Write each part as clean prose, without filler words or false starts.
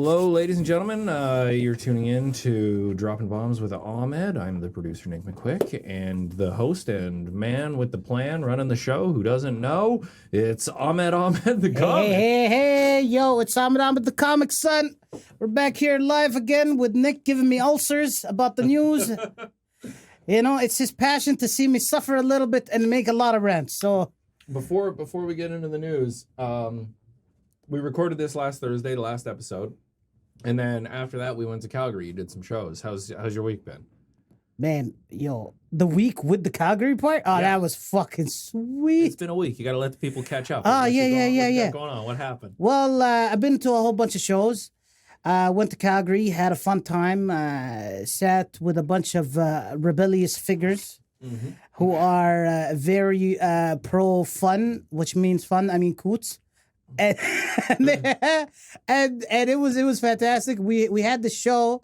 Hello, ladies and gentlemen. You're tuning in to Dropping Bombs with Ahmed. I'm the producer, Nick McQuick, and the host and man with the plan running the show who doesn't know, it's Ahmed the comic. Hey, yo, it's Ahmed the comic, son. We're back here live again with Nick giving me ulcers about the news. You know, it's his passion to see me suffer a little bit and make a lot of rants, so... Before we get into the news, we recorded this last Thursday, the last episode, and then after that we went to Calgary. You did some shows. How's your week been? Man, yo, the week with the Calgary part? Oh, yeah. That was fucking sweet. It's been a week. You got to let the people catch up. Oh, What's yeah. going on? What happened? Well, I've been to a whole bunch of shows. Went to Calgary, had a fun time, sat with a bunch of rebellious figures who are very pro-fun, which means fun, I mean coots. And it was fantastic. We had the show,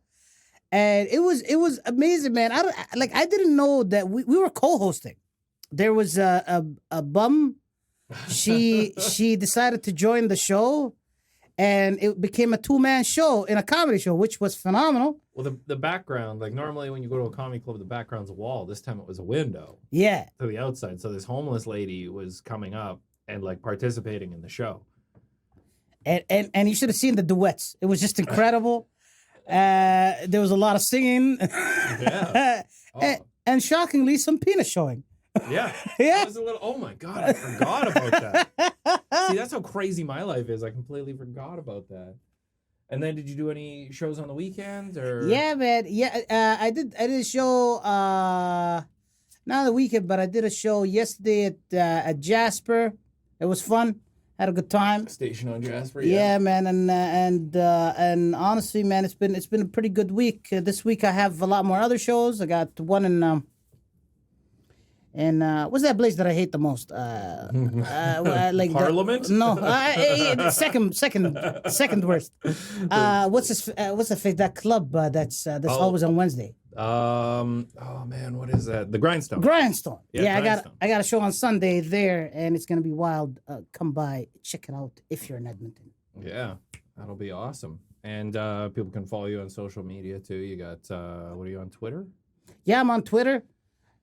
and it was amazing, man. I didn't know that we were co-hosting. There was a bum. She decided to join the show, and it became a 2-man show in a comedy show, which was phenomenal. Well, the background, like normally when you go to a comedy club, the background's a wall. This time it was a window. Yeah. To the outside. So this homeless lady was coming up and like participating in the show. And you should have seen the duets. It was just incredible. There was a lot of singing. Yeah. Oh. And shockingly, some penis showing. Yeah. Yeah. I was a little, oh my God, I forgot about that. See, that's how crazy my life is. I completely forgot about that. And then did you do any shows on the weekend or? Yeah, man. Yeah, I did a show, not on the weekend, but I did a show yesterday at Jasper. It was fun. Had a good time. Station on Jasper. Yeah, man, and honestly, man, it's been a pretty good week. This week I have a lot more other shows. I got one in what's that place that I hate the most? Like Parliament? No, second worst. What's that club that's always on Wednesday? Oh man, what is that? The Grindstone. Grindstone. Yeah, Grindstone. I got a show on Sunday there, and it's gonna be wild. Come by, check it out if you're in Edmonton. Yeah, that'll be awesome. And people can follow you on social media too. You got what are you on Twitter? Yeah, I'm on Twitter.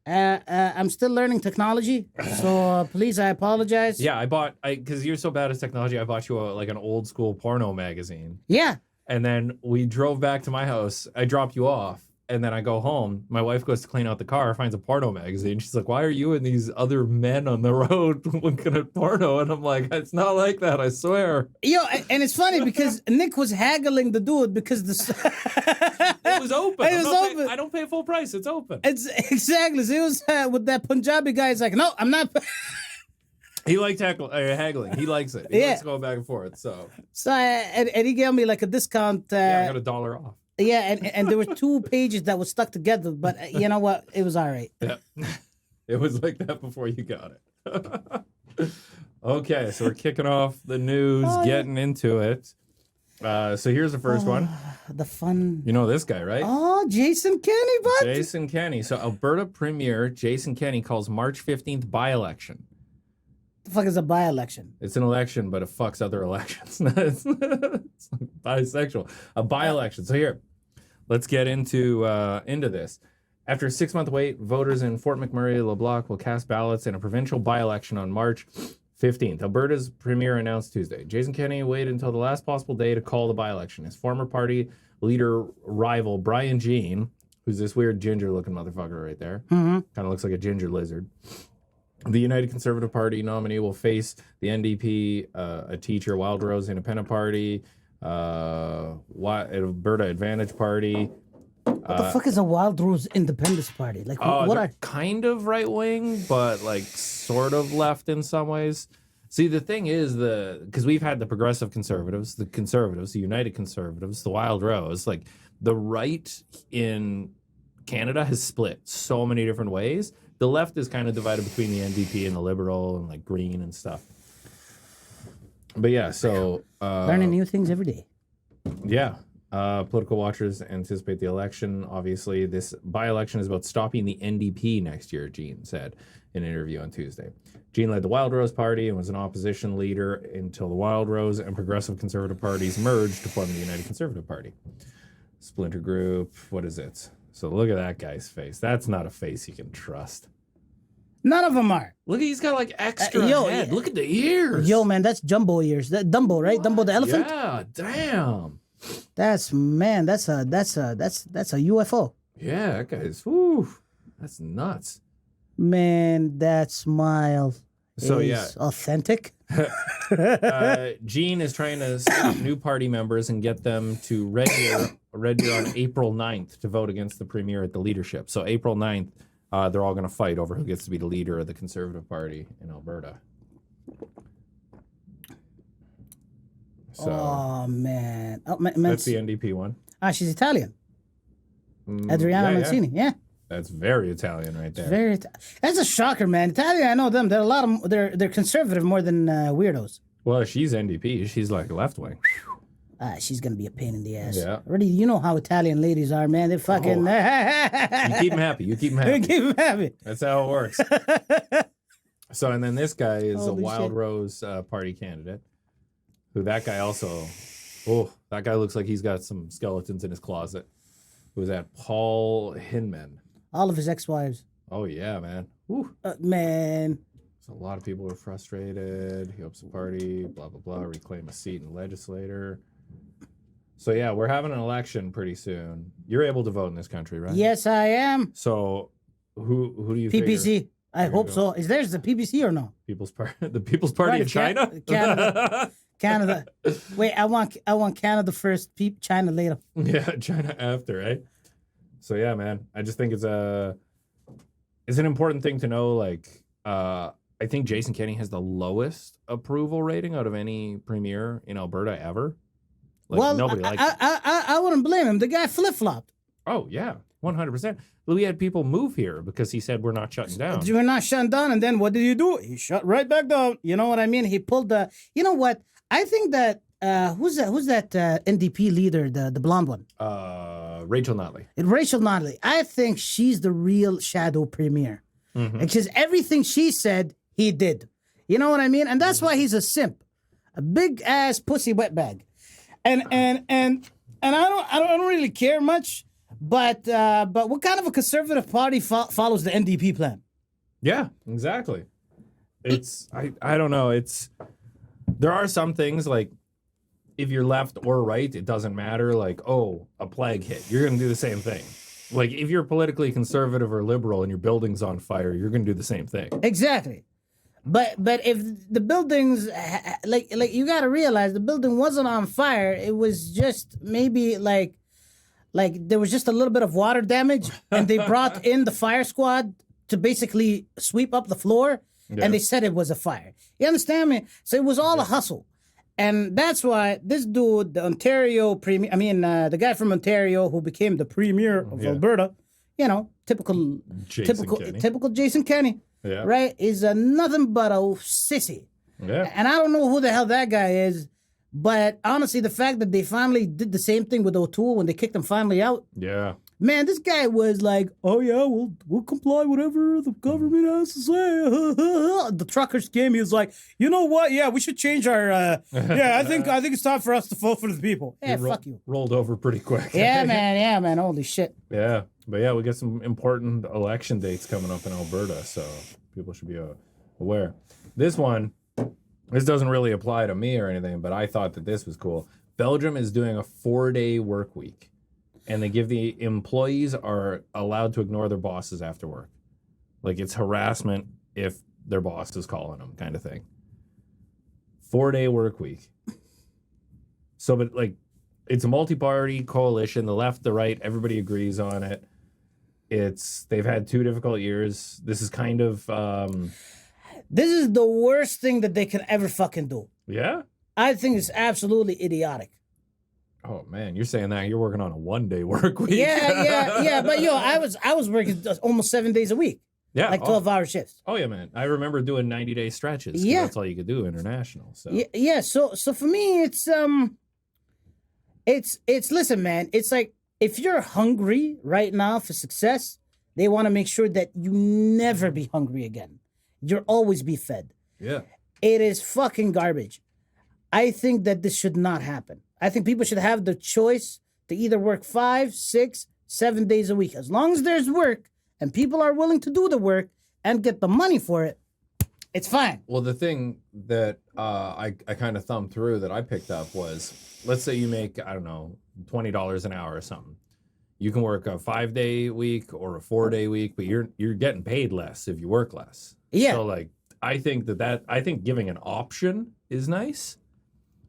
I'm still learning technology, so please, I apologize. Yeah, because you're so bad at technology, I bought you an old school porno magazine. Yeah. And then we drove back to my house. I dropped you off. And then I go home. My wife goes to clean out the car, finds a porno magazine. She's like, why are you and these other men on the road looking at porno? And I'm like, it's not like that, I swear. Yo, and it's funny because Nick was haggling the dude because it was open. I don't pay full price. It's open. It's exactly. So it was with that Punjabi guy. He's like, no, I'm not. He liked haggling. He likes it. He likes going back and forth. So and he gave me like a discount. I got $1 off. Yeah, and there were 2 pages that were stuck together, but you know what? It was all right. Yeah. It was like that before you got it. Okay, so we're kicking off the news, getting into it. So here's the first one. The fun. You know this guy, right? Oh, Jason Kenney, bud. Jason Kenney. So Alberta Premier Jason Kenney calls March 15th by-election. The fuck is a by-election? It's an election, but it fucks other elections. It's like bisexual. A by-election. So here, let's get into this. After a 6-month wait, voters in Fort McMurray, LeBlanc will cast ballots in a provincial by-election on March 15th. Alberta's premier announced Tuesday. Jason Kenney waited until the last possible day to call the by-election. His former party leader rival, Brian Jean, who's this weird ginger-looking motherfucker right there, kind of looks like a ginger lizard. The United Conservative Party nominee will face the NDP, a teacher, Wild Rose Independent Party, Alberta Advantage Party. What the fuck is a Wild Rose Independence Party? Like, what are kind of right wing, but like sort of left in some ways. See, the thing is, because we've had the Progressive Conservatives, the United Conservatives, the Wild Rose, like the right in Canada has split so many different ways. The left is kind of divided between the NDP and the Liberal and like Green and stuff. But yeah, so learning new things every day. Yeah. Political watchers anticipate the election. Obviously, this by-election is about stopping the NDP next year, Jean said. in an interview on Tuesday. Gene led the Wild Rose Party and was an opposition leader until the Wild Rose and Progressive Conservative parties merged to form the United Conservative Party. Splinter group, what is it? So look at that guy's face. That's not a face you can trust. None of them are. Look, he's got like extra head. Look at the ears. Yo, man, that's Jumbo ears. That Dumbo, right? Dumbo the elephant. Yeah, damn. That's a UFO. Yeah, that guy's. Whew, that's nuts. Man, that smile is authentic. Gene is trying to set up new party members and get them to register on April 9th to vote against the premier at the leadership. So April 9th, they're all going to fight over who gets to be the leader of the Conservative Party in Alberta. So, oh, man. That's the NDP one. She's Italian. Adriana Mancini, yeah. That's very Italian right there. That's a shocker, man. Italian, I know them. They're a lot of they're conservative more than weirdos. Well, she's NDP. She's like left wing. She's gonna be a pain in the ass. Yeah. Already, you know how Italian ladies are, man. They're fucking. You keep them happy. You keep them happy. Keep them happy. That's how it works. So, and then this guy is Holy a Wild shit. Rose Party candidate. Who that guy also? Oh, that guy looks like he's got some skeletons in his closet. Who's that? Paul Hinman. All of his ex-wives. Oh yeah, man. Whew. Man. So a lot of people are frustrated. He hopes the party, blah blah blah, reclaim a seat in the legislature. So yeah, we're having an election pretty soon. You're able to vote in this country, right? Yes, I am. So who do you PPC. figure? I hope so. Is there's the PPC or no? The People's Party Right, of China? Canada. Wait, I want Canada first, China later. Yeah, China after, right? So yeah, man, I just think it's an important thing to know. Like, I think Jason Kenney has the lowest approval rating out of any premier in Alberta ever. Like, well, nobody likes it. I wouldn't blame him. The guy flip-flopped. Oh yeah, 100%. We had people move here because he said we're not shutting down. We're not shutting down, and then what did he do? He shut right back down. You know what I mean? He pulled the. You know what? I think that who's that NDP leader, the blonde one? Rachel Notley. Rachel Notley. I think she's the real shadow premier. Because everything she said, he did. You know what I mean? And that's why he's a simp, a big ass pussy wetbag. And I don't really care much. But what kind of a conservative party follows the NDP plan? Yeah, exactly. It's I don't know. There are some things like if you're left or right, it doesn't matter. Like, oh, a plague hit, you're gonna do the same thing. Like if you're politically conservative or liberal and your building's on fire, you're gonna do the same thing. Exactly. But if the buildings like you got to realize the building wasn't on fire. It was just maybe like there was just a little bit of water damage, and they brought in the fire squad to basically sweep up the floor, and they said it was a fire. You understand me? So it was all a hustle. And that's why this dude, the Ontario premier, the guy from Ontario who became the premier of Alberta, you know, typical Jason Kenney, right, is nothing but a sissy. Yeah. And I don't know who the hell that guy is. But honestly, the fact that they finally did the same thing with O'Toole when they kicked him finally out. Yeah. Man, this guy was like, oh yeah, we'll comply whatever the government has to say. The truckers came. He was like, you know what? Yeah, we should change our. I think it's time for us to vote for the people. Yeah, fuck you. Rolled over pretty quick. Yeah, man. Holy shit. Yeah, but yeah, we got some important election dates coming up in Alberta, so people should be aware. This doesn't really apply to me or anything, but I thought that this was cool. Belgium is doing a 4-day work week, and they give the employees are allowed to ignore their bosses after work. Like it's harassment if their boss is calling them, kind of thing. 4-day work week. So, but like, it's a multi-party coalition. The left, the right, everybody agrees on it. They've had 2 difficult years. This is kind of. This is the worst thing that they can ever fucking do. Yeah? I think it's absolutely idiotic. Oh, man, you're saying that you're working on a 1-day work week. Yeah. But, I was working almost 7 days a week. Yeah. Like 12-hour shifts. Oh, yeah, man. I remember doing 90-day stretches. Yeah. That's all you could do international. So. Yeah. So for me, it's listen, man, it's like if you're hungry right now for success, They want to make sure that you never be hungry again. You'll always be fed. Yeah. It is fucking garbage. I think that this should not happen. I think people should have the choice to either work 5, 6, 7 days a week. As long as there's work and people are willing to do the work and get the money for it, it's fine. Well, the thing that I kind of thumbed through that I picked up was, let's say you make, I don't know, $20 an hour or something. You can work a 5-day week or a 4-day week, but you're getting paid less if you work less. Yeah. So like, I think I think giving an option is nice,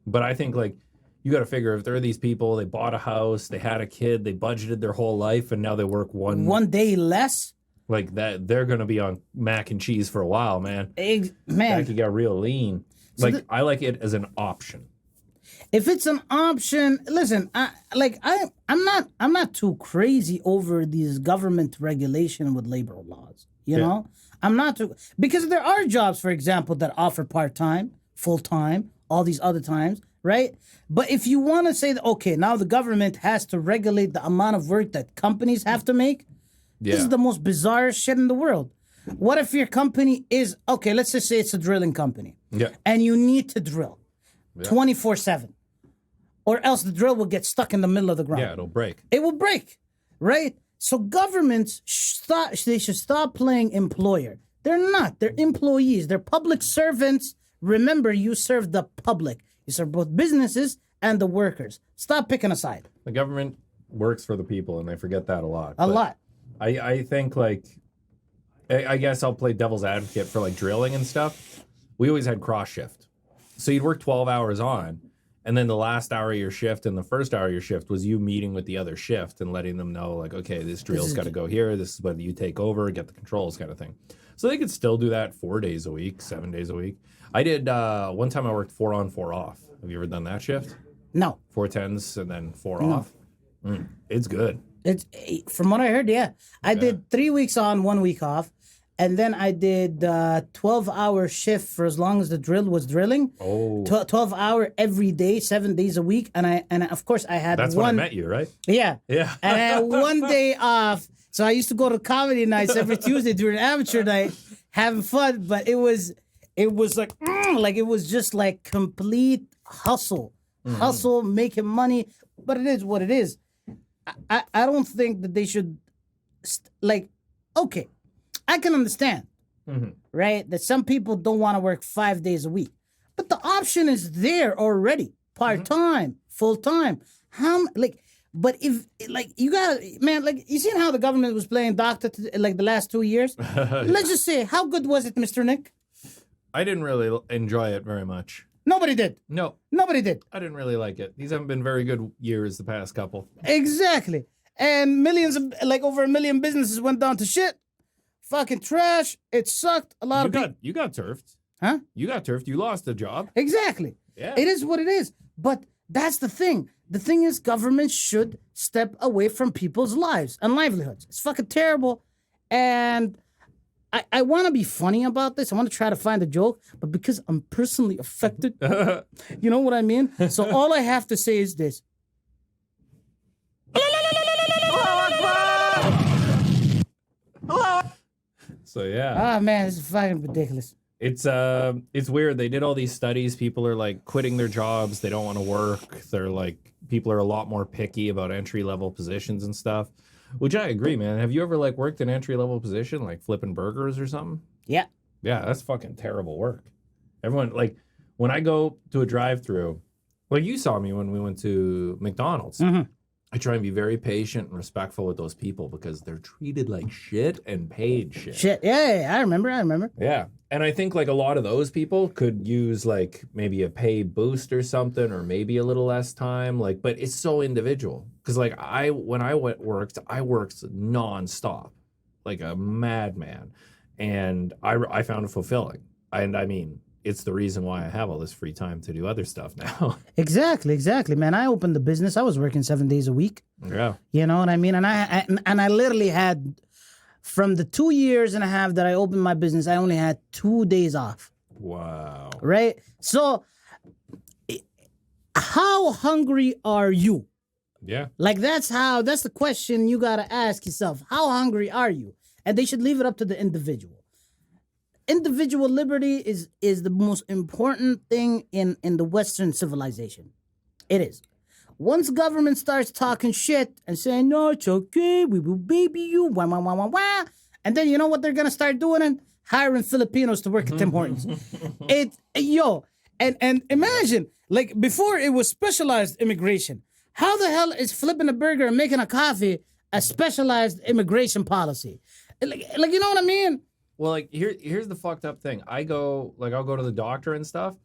but I think like you got to figure if there are these people, they bought a house, they had a kid, they budgeted their whole life, and now they work one day less. Like that, they're gonna be on mac and cheese for a while, man. Man, That could get real lean. So Like I like it as an option. if it's an option, listen. I'm not too crazy over these government regulation with labor laws. You know, I'm not too, because there are jobs, for example, that offer part-time, full-time, all these other times, right? But if you want to say that, okay, now the government has to regulate the amount of work that companies have to make. This is the most bizarre shit in the world. What if your company is, okay, let's just say it's a drilling company. Yeah. And you need to drill 24/7. Or else the drill will get stuck in the middle of the ground. Yeah, it'll break. It will break, right? So governments, they should stop playing employer. They're not. They're employees. They're public servants. Remember, you serve the public. You serve both businesses and the workers. Stop picking a side. The government works for the people, and they forget that a lot. A lot. I think like, I guess I'll play devil's advocate for like drilling and stuff. We always had cross shift. So you'd work 12 hours on, and then the last hour of your shift and the first hour of your shift was you meeting with the other shift and letting them know like, okay, this drill's got to go here. This is when you take over, get the controls kind of thing. So they could still do that 4 days a week, 7 days a week. I did, one time I worked 4 on, 4 off. Have you ever done that shift? No. 4 10s and then 4 off? It's good. It's, from what I heard, yeah. I did 3 weeks on, 1 week off. And then I did 12-hour shift for as long as the drill was drilling. Oh. 12-hour every day, 7 days a week. And of course, I had That's one. when I met you, right? Yeah. Yeah. And I had 1 day off. So I used to go to comedy nights every Tuesday during amateur night, having fun. But it was like it was just like complete hustle. Hustle, making money. But it is what it is. I don't think that they should, okay, I can understand, right? That some people don't want to work 5 days a week. But the option is there already. Part-time, full-time. But if, you got, man, you seen how the government was playing doctor, the last 2 years? Let's just say, how good was it, Mr. Nick? I didn't really enjoy it very much. Nobody did. No. Nobody did. I didn't really like it. These haven't been very good years the past couple. Exactly. And millions of, over 1 million businesses went down to shit. Fucking trash. It sucked. A lot of people. You got turfed. Huh? You got turfed. You lost a job. Exactly. Yeah. It is what it is. But that's the thing. The thing is, government should step away from people's lives and livelihoods. It's fucking terrible. And I want to be funny about this. I want to try to find a joke. But because I'm personally affected, you know what I mean? So all I have to say is this. So yeah. Ah, man, this is fucking ridiculous. It's weird. They did all these studies. People are like quitting their jobs. They don't want to work. They're like, people are a lot more picky about entry level positions and stuff, which I agree, man. Have you ever worked an entry level position, like flipping burgers or something? Yeah. Yeah, that's fucking terrible work. Everyone, when I go to a drive-through, you saw me when we went to McDonald's. I try and be very patient and respectful with those people because they're treated like shit and paid shit. Shit. Yeah, I remember. Yeah. And I think a lot of those people could use maybe a pay boost or something, or maybe a little less time. But it's so individual. Because when I worked nonstop, like a madman. And I found it fulfilling. And I mean, it's the reason why I have all this free time to do other stuff now. Exactly, man. I opened the business. I was working 7 days a week. Yeah. You know what I mean? And I literally had, from the 2.5 years that I opened my business, I only had 2 days off. Wow. Right? So, how hungry are you? Yeah. Like that's the question you gotta ask yourself. How hungry are you? And they should leave it up to the individual. Individual liberty is the most important thing in the Western civilization. It is. Once government starts talking shit and saying, no, it's okay, we will baby you, wah, wah, wah, wah, wah. And then you know what they're gonna start doing? And hiring Filipinos to work at Tim Hortons. And imagine, like before it was specialized immigration. How the hell is flipping a burger and making a coffee a specialized immigration policy? Like you know what I mean? Well, like here's the fucked up thing. I'll go to the doctor and stuff.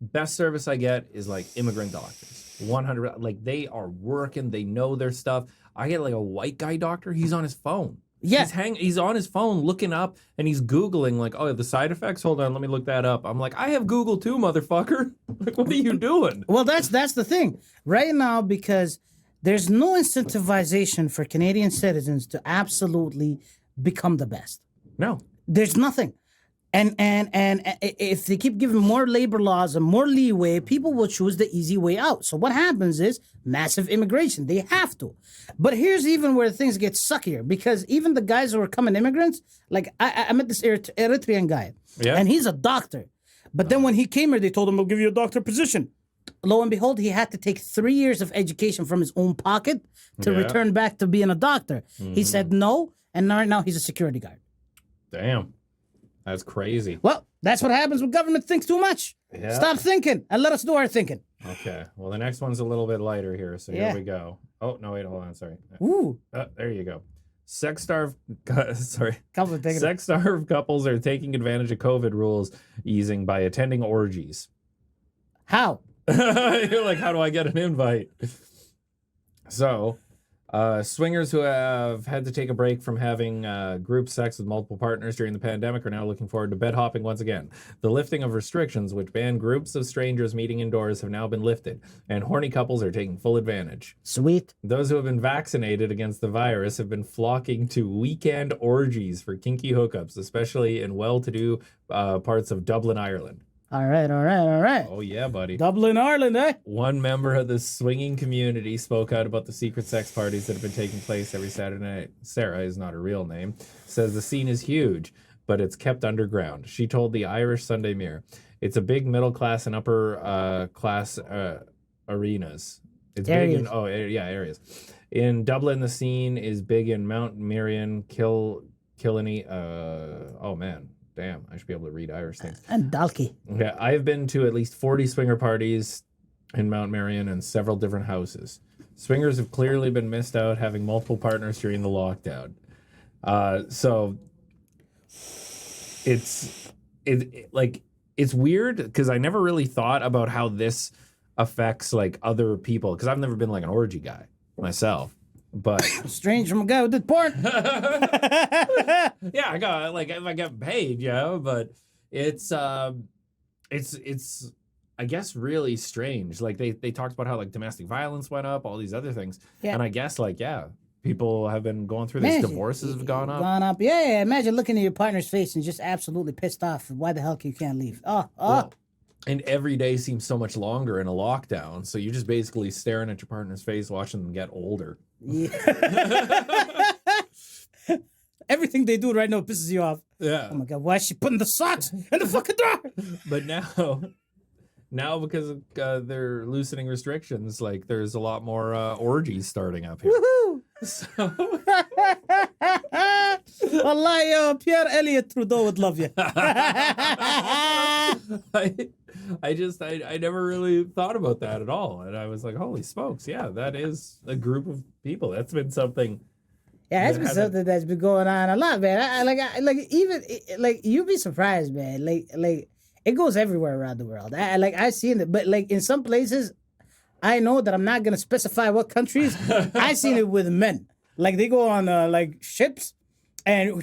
Best service I get is like immigrant doctors. 100, like they are working, they know their stuff. I get like a white guy doctor, he's on his phone. Yeah. He's on his phone looking up and he's Googling like, oh, the side effects? Hold on, let me look that up. I'm like, I have Google too, motherfucker. Like, what are you doing? Well, that's the thing. Right now, because there's no incentivization for Canadian citizens to absolutely become the best. No. There's nothing. And if they keep giving more labor laws and more leeway, people will choose the easy way out. So what happens is massive immigration. They have to. But here's even where things get suckier, because even the guys who are coming immigrants, like I met this Eritrean guy, and he's a doctor. But then when he came here, they told him, we'll give you a doctor position. Lo and behold, he had to take 3 years of education from his own pocket to return back to being a doctor. He said no, and right now he's a security guard. Damn. That's crazy. Well, that's what happens when government thinks too much. Yeah. Stop thinking and let us do our thinking. Okay. Well, the next one's a little bit lighter here, so here we go. Oh, no, wait, hold on. Sorry. Ooh. There you go. Sex-starved couples are taking advantage of COVID rules easing by attending orgies. How? You're like, how do I get an invite? So, swingers who have had to take a break from having group sex with multiple partners during the pandemic are now looking forward to bed hopping once again. The lifting of restrictions, which banned groups of strangers meeting indoors, have now been lifted, and horny couples are taking full advantage. Sweet. Those who have been vaccinated against the virus have been flocking to weekend orgies for kinky hookups, especially in well-to-do parts of Dublin, Ireland. All right. Oh, yeah, buddy. Dublin, Ireland, eh? One member of the swinging community spoke out about the secret sex parties that have been taking place every Saturday night. Sarah is not her real name. Says the scene is huge, but it's kept underground. She told the Irish Sunday Mirror, it's a big middle class and upper class arenas. It's areas. Big in, areas. In Dublin, the scene is big in Mount Miriam, Kilkenny. Oh, man. Damn, I should be able to read Irish things. And Dalkey. Yeah, I've been to at least 40 swinger parties in Mount Marion and several different houses. Swingers have clearly been missed out having multiple partners during the lockdown. So it's weird because I never really thought about how this affects like other people, because I've never been like an orgy guy myself. But strange from a guy who did porn. Yeah, I got like if I get paid, but it's I guess really strange. Like they talked about how like domestic violence went up, all these other things. Yeah. And I guess like people have been going through this. Divorces have gone up. Yeah, imagine looking at your partner's face and just absolutely pissed off. Why the hell you can't leave? Well, and every day seems so much longer in a lockdown. So you're just basically staring at your partner's face, watching them get older. Yeah. Everything they do right now pisses you off. Yeah. Oh my God, why is she putting the socks in the fucking drawer? But now because of, they're loosening restrictions, like there's a lot more orgies starting up here. Woohoo! So Wallahi, Pierre Elliott Trudeau would love you. I never really thought about that at all, and I was like, holy smokes, yeah, that is a group of people. That's been something. Yeah, that's been something that's been going on a lot, man. You'd be surprised, man. Like it goes everywhere around the world. I seen it, but like in some places, I know that I'm not gonna specify what countries. I seen it with men. Like they go on like ships, and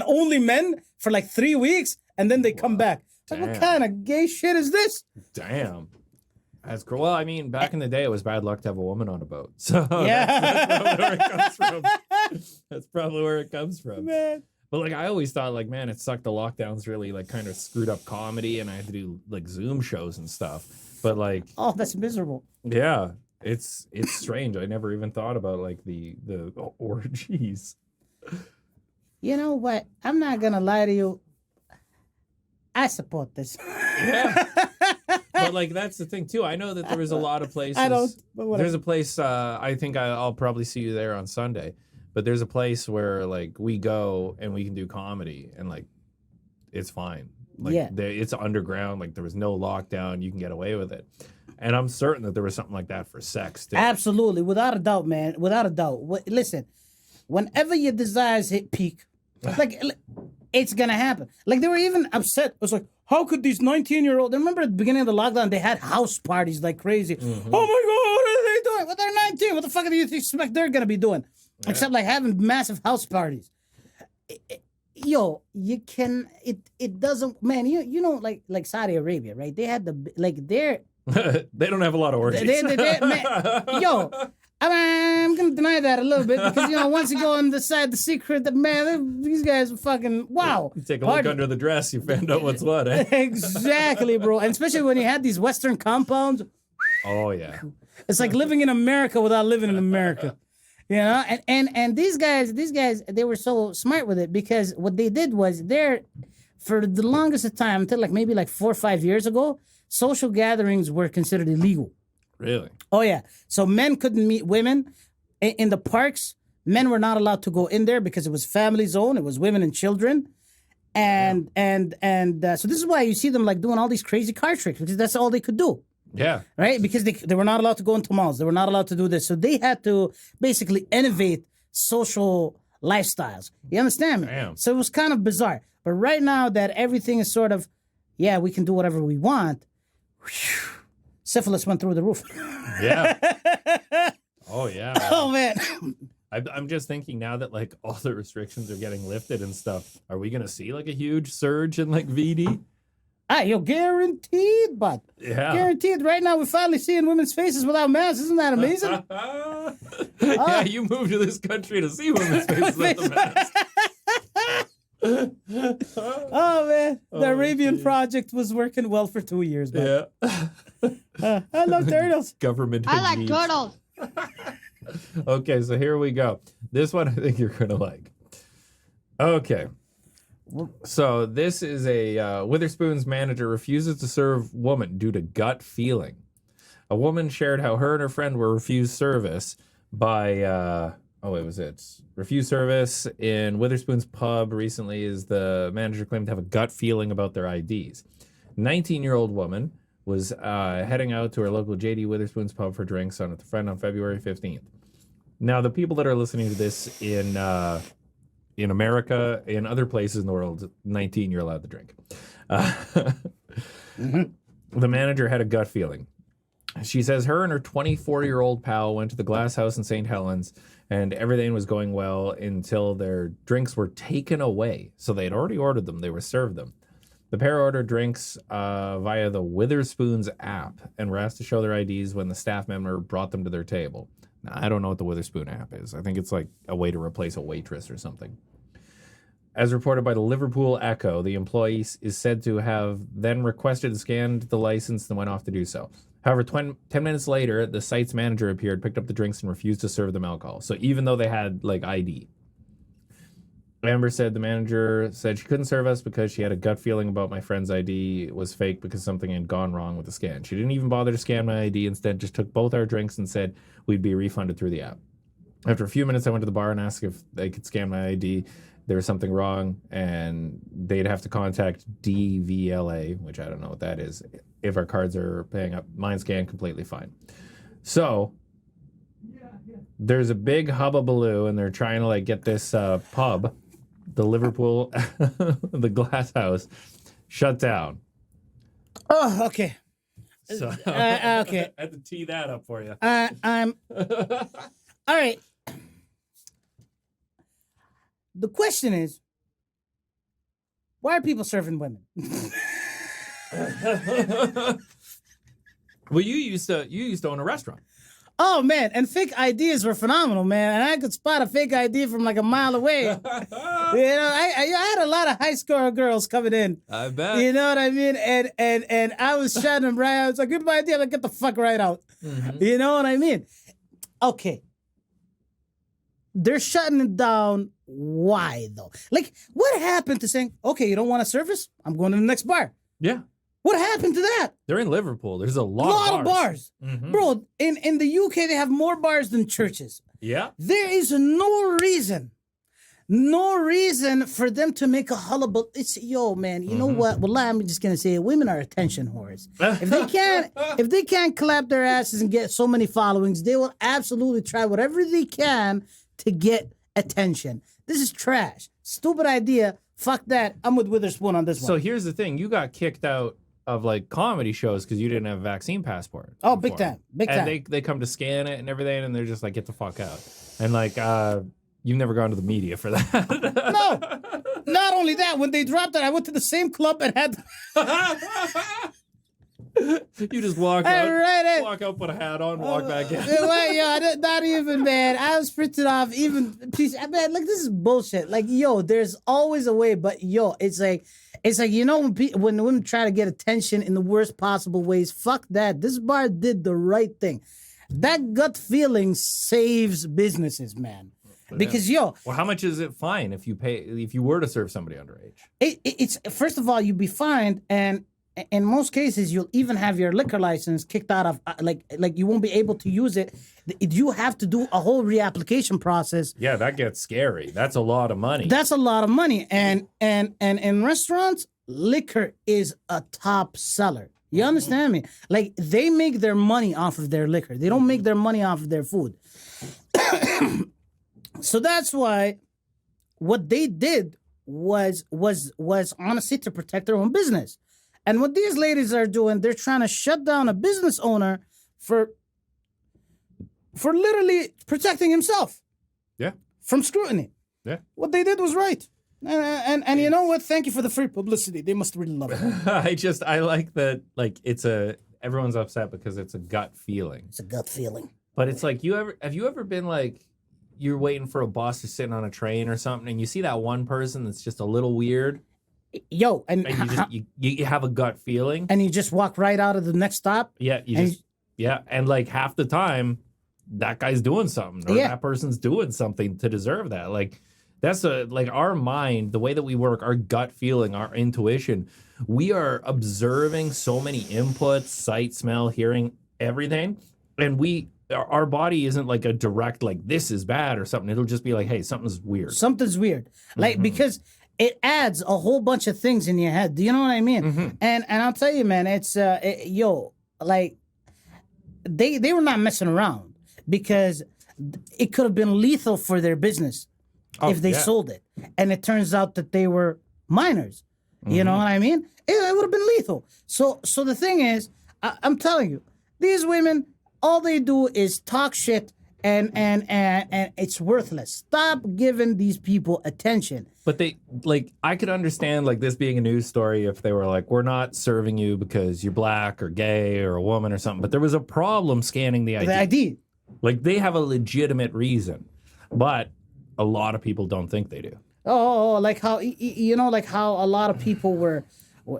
only men for like 3 weeks, and then they come back. Like, what kind of gay shit is this? Damn. That's cool. Well, I mean, back in the day, it was bad luck to have a woman on a boat. So that's probably where it comes from. Man. But like, I always thought, like, man, it sucked. The lockdowns really like kind of screwed up comedy, and I had to do like Zoom shows and stuff. But like, oh, that's miserable. Yeah. It's strange. I never even thought about like the orgies. You know what? I'm not gonna lie to you. I support this. Yeah. But like that's the thing too. I know that there was a lot of places. I don't. But whatever. There's a place. I think I'll probably see you there on Sunday. But there's a place where like we go and we can do comedy and like it's fine. Like Yeah. it's underground. Like there was no lockdown. You can get away with it. And I'm certain that there was something like that for sex too. Absolutely, without a doubt, man. Without a doubt. Listen, whenever your desires hit peak, like it's gonna happen. Like they were even upset. It was like, how could these 19-year-olds? Remember at the beginning of the lockdown, they had house parties like crazy. Mm-hmm. Oh my God, what are they doing? Well, they're 19. What the fuck do you expect they're gonna be doing? Yeah. Except like having massive house parties. Yo, you can. It doesn't. Man, you know like Saudi Arabia, right? They had they're. They don't have a lot of orgies. Yo, I'm gonna deny that a little bit because once you go inside the secret, that man, these guys are fucking wow. You take a look under the dress, you find out what's what. Eh? Exactly, bro. And especially when you had these Western compounds. Oh yeah, it's like living in America without living in America. And these guys, they were so smart with it because what they did was for the longest of time until maybe 4 or 5 years ago. Social gatherings were considered illegal. Really? Oh, yeah. So men couldn't meet women. In the parks, men were not allowed to go in there because it was family zone. It was women and children. And so this is why you see them doing all these crazy car tricks because that's all they could do. Yeah. Right? Because they were not allowed to go into malls. They were not allowed to do this. So they had to basically innovate social lifestyles. You understand me? Damn. So it was kind of bizarre. But right now that everything is sort of, yeah, we can do whatever we want. Syphilis went through the roof. Yeah. Oh, yeah. Man. Oh, man. I'm just thinking now that all the restrictions are getting lifted and stuff. Are we going to see a huge surge in VD? You're guaranteed, bud. Yeah. Guaranteed. Right now we're finally seeing women's faces without masks. Isn't that amazing? Yeah, you moved to this country to see women's faces without the mask. Oh man, the Arabian project was working well for 2 years, man. Yeah. I love turtles. Government. I like turtles. Okay, so here we go. This one I think you're gonna like. Okay. So this is a Witherspoon's manager refuses to serve woman due to gut feeling. A woman shared how her and her friend were refused service by refused service in Witherspoon's pub recently as the manager claimed to have a gut feeling about their IDs. 19-year-old woman was heading out to her local J.D. Witherspoon's pub for drinks on with a friend on February 15th. Now, the people that are listening to this in America, in other places in the world, 19, you're allowed to drink. The manager had a gut feeling. She says her and her 24-year-old pal went to the Glass House in St. Helens, and everything was going well until their drinks were taken away. So they had already ordered them. They were served them. The pair ordered drinks via the Witherspoon's app and were asked to show their IDs when the staff member brought them to their table. Now, I don't know what the Witherspoon app is. I think it's a way to replace a waitress or something. As reported by the Liverpool Echo, the employee is said to have then requested and scanned the license and went off to do so. However, 10 minutes later, the site's manager appeared, picked up the drinks, and refused to serve them alcohol. So even though they had ID. Amber said the manager said she couldn't serve us because she had a gut feeling about my friend's ID was fake because something had gone wrong with the scan. She didn't even bother to scan my ID. Instead, just took both our drinks and said we'd be refunded through the app. After a few minutes, I went to the bar and asked if they could scan my ID. There was something wrong, and they'd have to contact DVLA, which I don't know what that is, if our cards are paying up. Mine scanned completely fine. So there's a big hubbubaloo, and they're trying to get this pub, the Liverpool, the Glass House, shut down. Oh, okay. So Okay. I had to tee that up for you. I'm all right. The question is, why are people serving women? Well, you used to own a restaurant. Oh man, and fake ideas were phenomenal, man. And I could spot a fake ID from like a mile away. I had a lot of high score girls coming in. I bet. You know what I mean? And I was shutting them right out. I was like, good idea. Like, get the fuck right out. Mm-hmm. You know what I mean? Okay. They're shutting it down. Why though? Like, what happened to saying, okay, you don't want a service? I'm going to the next bar. Yeah. What happened to that? They're in Liverpool. There's a lot of bars. Mm-hmm. Bro, in the UK, they have more bars than churches. Yeah. There is no reason for them to make a hullabaloo. It's, yo, man, you know what? Well, I'm just going to say it. Women are attention whores. If they can't clap their asses and get so many followings, they will absolutely try whatever they can to get attention. This is trash. Stupid idea. Fuck that. I'm with Witherspoon on this one. So here's the thing. You got kicked out of like comedy shows because you didn't have a vaccine passport. Oh, before. big time. And they come to scan it and everything, and they're just like, get the fuck out. And like, you've never gone to the media for that. No. Not only that, when they dropped it, I went to the same club and had... You just walk out, put a hat on, walk back in. Not even, man. I was printed off. Even, please, man, like, this is bullshit. Like, yo, there's always a way, but yo, it's like, you know, when women try to get attention in the worst possible ways, fuck that. This bar did the right thing. That gut feeling saves businesses, man. Because yo, well, how much is it fine if you were to serve somebody underage? It's first of all, you'd be fined, and in most cases, you'll even have your liquor license kicked out of, like you won't be able to use it. You have to do a whole reapplication process. Yeah, that gets scary. That's a lot of money. That's a lot of money. And in restaurants, liquor is a top seller. You understand me? Like, they make their money off of their liquor. They don't make their money off of their food. So that's why what they did was honestly to protect their own business. And what these ladies are doing, they're trying to shut down a business owner for literally protecting himself. Yeah. From scrutiny. Yeah. What they did was right. And you know what? Thank you for the free publicity. They must really love it. I like that, like, everyone's upset because it's a gut feeling. It's a gut feeling. But it's like, have you ever been like, you're waiting for a boss to sitting on a train or something, and you see that one person that's just a little weird? Yo, and you have a gut feeling, and you just walk right out of the next stop. Yeah, and like half the time, that guy's doing something, or that person's doing something to deserve that. Like, that's like our mind, the way that we work, our gut feeling, our intuition. We are observing so many inputs, sight, smell, hearing, everything, and our body isn't like a direct like this is bad or something. It'll just be like, hey, something's weird. Something's weird, like because it adds a whole bunch of things in your head. Do you know what I mean? Mm-hmm. And I'll tell you, man, it's like they were not messing around, because it could have been lethal for their business if they sold it. And it turns out that they were minors. Mm-hmm. You know what I mean? It would have been lethal. So the thing is, I'm telling you, these women, all they do is talk shit, and it's worthless. Stop giving these people attention. But I could understand like this being a news story if they were like, we're not serving you because you're black or gay or a woman or something. But there was a problem scanning the ID. The ID. Like, they have a legitimate reason, but a lot of people don't think they do. Oh, like how, you know, like how a lot of people were,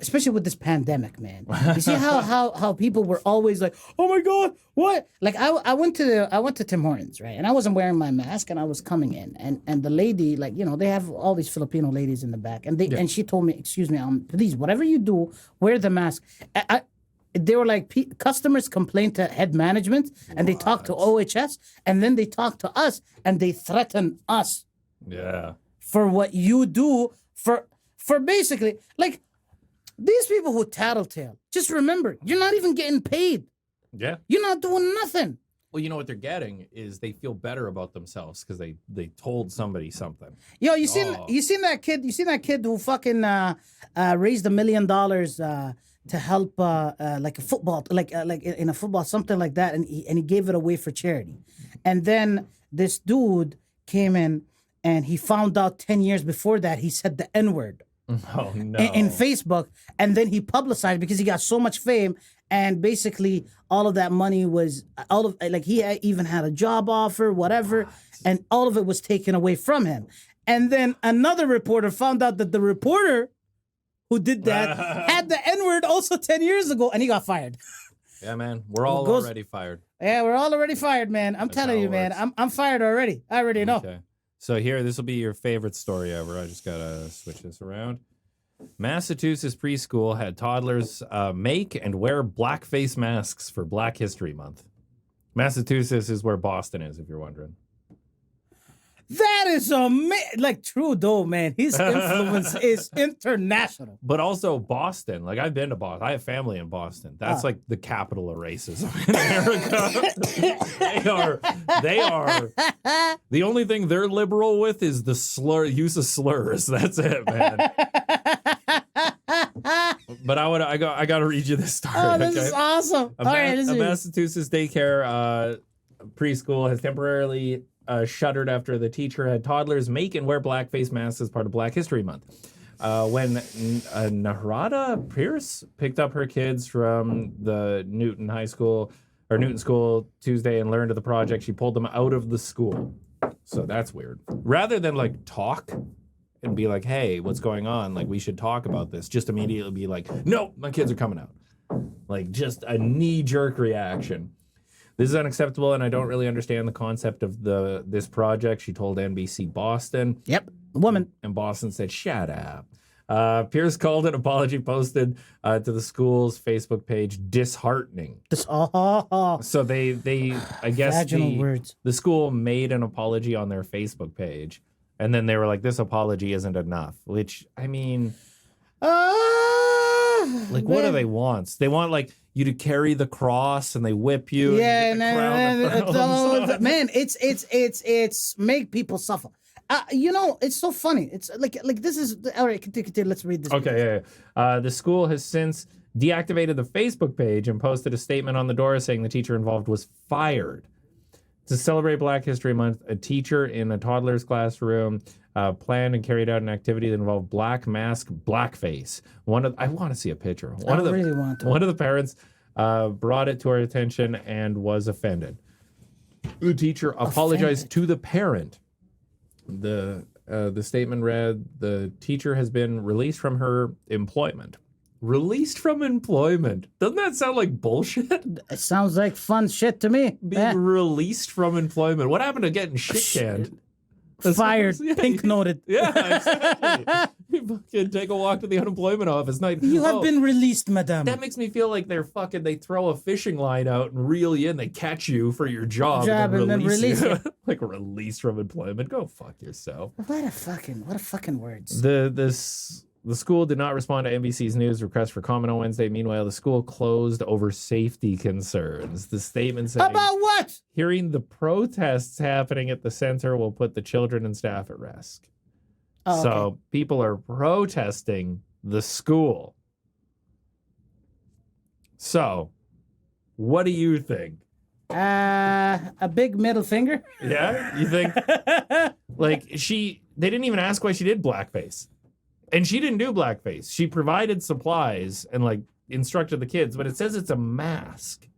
especially with this pandemic, man. You see how people were always like, oh my God, what? Like I went to Tim Hortons, right? And I wasn't wearing my mask, and I was coming in, and the lady, like, you know, they have all these Filipino ladies in the back, and and she told me, excuse me, please, whatever you do, wear the mask. They were like, customers complain to head management, and they talk to OHS, and then they talk to us, and they threaten us. Yeah. For what you do, for basically, like, these people who tattletale, just remember, you're not even getting paid. Yeah. You're not doing nothing. Well, you know what they're getting is they feel better about themselves because they told somebody something. Yo, you seen that kid who fucking raised $1 million to help like a football, like in a football, something like that, and he gave it away for charity. And then this dude came in, and he found out 10 years before that he said the N-word. Oh no. in Facebook, and then he publicized because he got so much fame, and basically all of that money was he even had a job offer, whatever, and all of it was taken away from him. And then another reporter found out that the reporter who did that had the N-word also 10 years ago, and he got fired. Yeah, man, we're all already fired. Yeah, we're all already fired, man. I'm telling you, man. I'm fired already. I already know. Okay. So here, this will be your favorite story ever. I just gotta switch this around. Massachusetts preschool had toddlers make and wear blackface masks for Black History Month. Massachusetts is where Boston is, if you're wondering. That is like Trudeau, man. His influence is international. But also Boston. Like, I've been to Boston. I have family in Boston. That's like the capital of racism in America. They are. The only thing they're liberal with is the use of slurs. That's it, man. But I got to read you this story. Oh, this is awesome. A Massachusetts daycare preschool has temporarily shuttered after the teacher had toddlers make and wear blackface masks as part of Black History Month. When Narada Pierce picked up her kids from the Newton School Tuesday and learned of the project, she pulled them out of the school. So that's weird. Rather than like talk and be like, hey, what's going on? Like, we should talk about this. Just immediately be like, no, my kids are coming out. Like, just a knee-jerk reaction. This is unacceptable, and I don't really understand the concept of this project, she told NBC Boston. Yep, a woman. And Boston said, shut up. Pierce called an apology posted to the school's Facebook page disheartening. So they I guess the school made an apology on their Facebook page, and then they were like, this apology isn't enough, which, I mean... like, what do they want? They want, like, you to carry the cross and they whip you. Yeah, man, it's make people suffer. It's so funny. It's like this is all right. Continue. Let's read this. Okay, yeah. The school has since deactivated the Facebook page and posted a statement on the door saying the teacher involved was fired. To celebrate Black History Month, a teacher in a toddler's classroom planned and carried out an activity that involved black mask blackface. I want to see a picture. One of the parents brought it to our attention and was offended. The teacher apologized to the parent. The statement read, the teacher has been released from her employment. Released from employment. Doesn't that sound like bullshit? It sounds like fun shit to me. Being released from employment. What happened to getting shit-canned? Fired, pink noted. Yeah, exactly. You fucking take a walk to the unemployment office. You have been released, madame. That makes me feel like they throw a fishing line out and reel you in. They catch you for your job and then release you. Like, released from employment. Go fuck yourself. What a fucking words. The school did not respond to NBC's news request for comment on Wednesday. Meanwhile, the school closed over safety concerns. The statement said, about what? Hearing the protests happening at the center will put the children and staff at risk. Oh, so people are protesting the school. So, what do you think? A big middle finger? Yeah? You think? Like, they didn't even ask why she did blackface. And she didn't do blackface. She provided supplies and, like, instructed the kids, but it says it's a mask.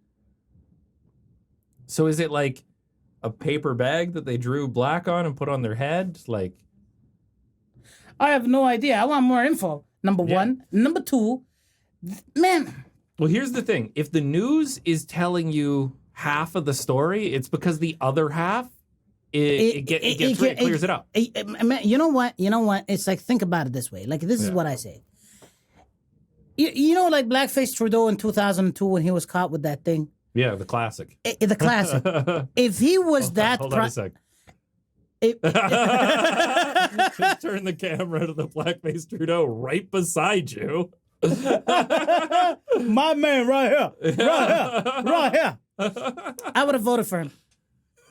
So is it like a paper bag that they drew black on and put on their head? Like, I have no idea. I want more info. Number one. Number two, man. Well, here's the thing. If the news is telling you half of the story, it's because the other half it clears it up. You know what? It's like, think about it this way. Like, this is what I say. You know, like Blackface Trudeau in 2002 when he was caught with that thing? Yeah, the classic. The classic. If he was that... Hold on a sec. Just turn the camera to the Blackface Trudeau right beside you. My man right here. Right here. I would have voted for him.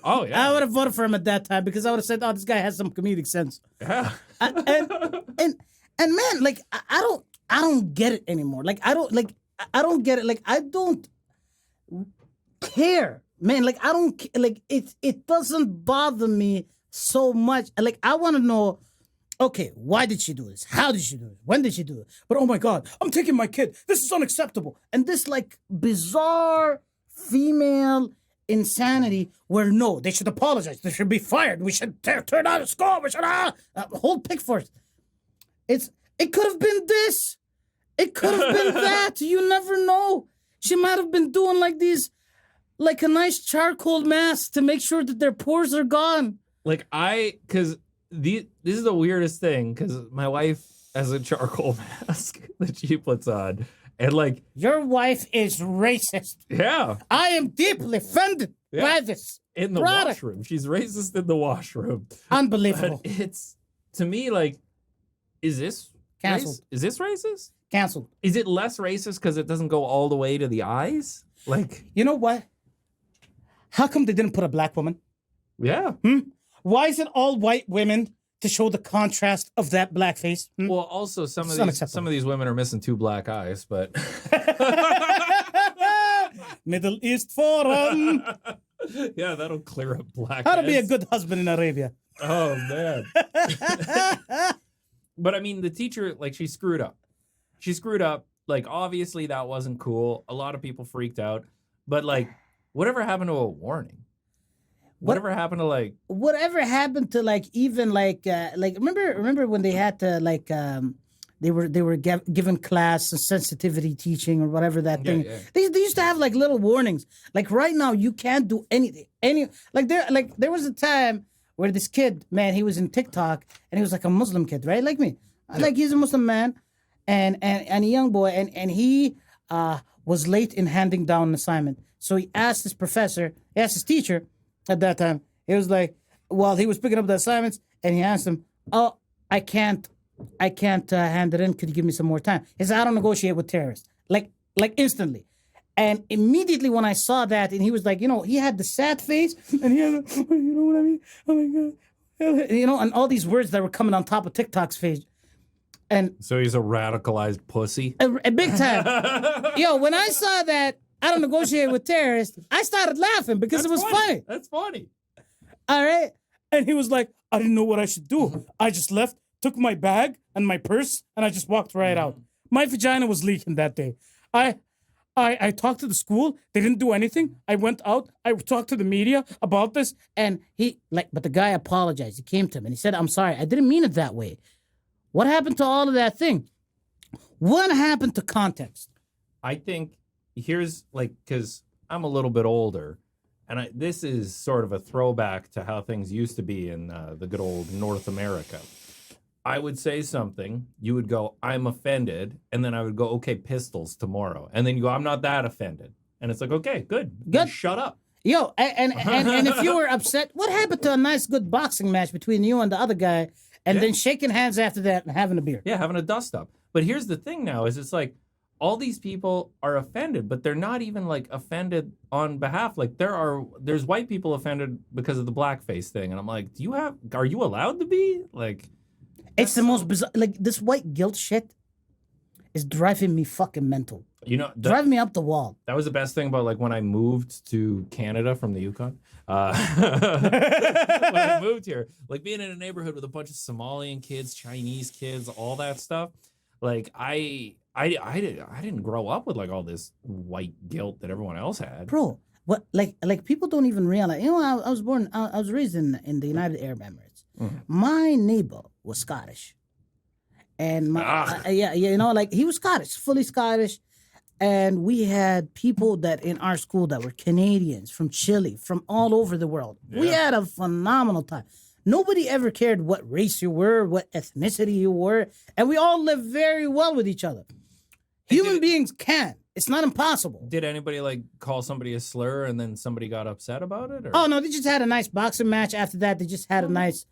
Oh, yeah. I would have voted for him at that time because I would have said, oh, this guy has some comedic sense. Yeah. And man, like, I don't get it anymore. Like, I don't get it. Like, I don't care, man. Like, I don't, like, it doesn't bother me so much. Like, I want to know, Okay, why did she do this? How did she do it? When did she do it? But oh my God, I'm taking my kid. This is unacceptable. And this like bizarre female insanity where no, they should apologize. They should be fired. We should turn out a school. We should hold pick force. It could have been this. It could have been that. You never know. She might have been doing like these, like a nice charcoal mask to make sure that their pores are gone. Like because this is the weirdest thing because my wife has a charcoal mask that she puts on. And like your wife is racist. Yeah. I am deeply offended by this. In the washroom. She's racist in the washroom. Unbelievable. But it's to me like, is this canceled? Is this racist? Canceled. Is it less racist because it doesn't go all the way to the eyes? Like, you know what? How come they didn't put a black woman? Yeah. Why is it all white women to show the contrast of that blackface? Well, also some of these women are missing 2 black eyes, but Middle East Forum. Yeah, that'll clear up black. How to be a good husband in Arabia. Oh man. But I mean, the teacher, like, she screwed up. Like, obviously that wasn't cool. A lot of people freaked out. But like, whatever happened to a warning? Whatever happened to like even remember when they had to like they were given class and sensitivity teaching or whatever that thing. Yeah. They used to have like little warnings. Like right now you can't do anything. There was a time where this kid, man, he was in TikTok and he was like a Muslim kid, right? Like me. Yeah. Like he's a Muslim man and a young boy and he was late in handing down an assignment. So he asked his teacher at that time, he was like, while he was picking up the assignments, and he asked him, "Oh, I can't hand it in. Could you give me some more time?" He said, "I don't negotiate with terrorists." Like instantly. And immediately when I saw that, and he was like, he had the sad face, and he had, you know what I mean? Oh my God. And all these words that were coming on top of TikTok's face. And so he's a radicalized pussy? A big time. When I saw that, I don't negotiate with terrorists, I started laughing because it was funny. That's funny. All right. And he was like, I didn't know what I should do. I just left, took my bag and my purse, and I just walked right out. My vagina was leaking that day. I talked to the school. They didn't do anything. I went out. I talked to the media about this. And but the guy apologized. He came to him and he said, "I'm sorry. I didn't mean it that way." What happened to all of that thing? What happened to context? I think here's because I'm a little bit older, and this is sort of a throwback to how things used to be in the good old North America. I would say something, you would go, "I'm offended," and then I would go, "Okay, pistols tomorrow," and then you go, "I'm not that offended," and it's like, "Okay, good. Shut up." And if you were upset, what happened to a nice, good boxing match between you and the other guy, and then shaking hands after that and having a beer? Yeah, having a dust up. But here's the thing now, is it's like, all these people are offended, but they're not even like offended on behalf. Like there's white people offended because of the blackface thing. And I'm like, are you allowed to be? Like, it's the most bizarre, like this white guilt shit is driving me fucking mental. Driving me up the wall. That was the best thing about like when I moved to Canada from the Yukon. When I moved here, like being in a neighborhood with a bunch of Somalian kids, Chinese kids, all that stuff. Like I didn't grow up with like all this white guilt that everyone else had. Bro, what like people don't even realize. I was raised in the United Arab Emirates. Mm. My neighbor was Scottish, and he was Scottish, fully Scottish, and we had people that in our school that were Canadians from Chile, from all over the world. Yeah. We had a phenomenal time. Nobody ever cared what race you were, what ethnicity you were, and we all lived very well with each other. Human beings can. It's not impossible. Did anybody like call somebody a slur and then somebody got upset about it? Or? Oh no, they just had a nice boxing match. After that, they just had a nice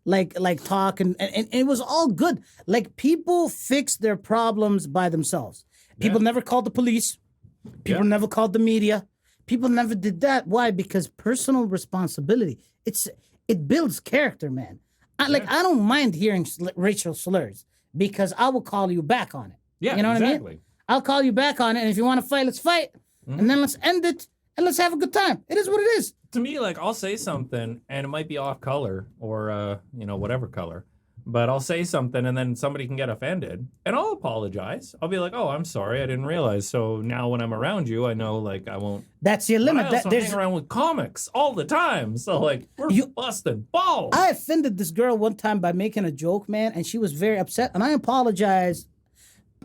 like talk and it was all good. Like people fix their problems by themselves. People never called the police. People never called the media. People never did that. Why? Because personal responsibility. It builds character, man. I don't mind hearing racial slurs because I will call you back on it. Yeah, you know what I mean? I'll call you back on it, and if you want to fight, let's fight, and then let's end it, and let's have a good time. It is what it is. To me, like, I'll say something, and it might be off color or, whatever color, but I'll say something and then somebody can get offended and I'll apologize. I'll be like, oh, I'm sorry. I didn't realize. So now when I'm around you, I know like I won't. That's your limit. But I also hang around with comics all the time. So like we're busting balls. I offended this girl one time by making a joke, man, and she was very upset. And I apologized.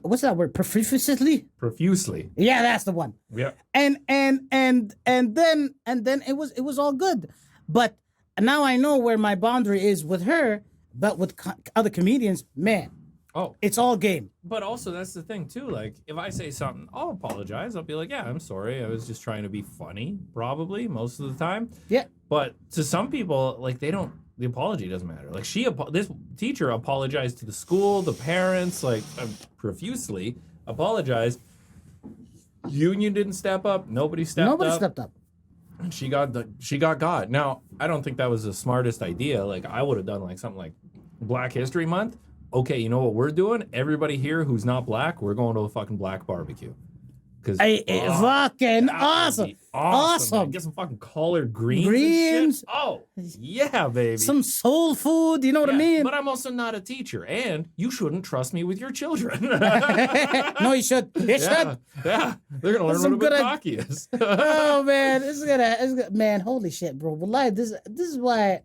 What's that word? Profusely. Yeah, that's the one. Yeah. And then it was all good. But now I know where my boundary is with her, but with other comedians, man. Oh, it's all game. But also, that's the thing, too. Like, if I say something, I'll apologize. I'll be like, yeah, I'm sorry. I was just trying to be funny, probably, most of the time. Yeah. But to some people, like, the apology doesn't matter. Like, this teacher apologized to the school, the parents, like, profusely apologized. Union didn't step up. Nobody stepped up. And she got. Now, I don't think that was the smartest idea. Like, I would have done, like, something like Black History Month. Okay, you know what we're doing? Everybody here who's not black, we're going to a fucking black barbecue. Fucking awesome. Man. Get some fucking collard greens. Oh, yeah, baby. Some soul food, you know what I mean? But I'm also not a teacher, and you shouldn't trust me with your children. No, you should. You should. Yeah, they're going to learn what a cocky is. Oh, man. This is gonna, man, holy shit, bro. Well, this is why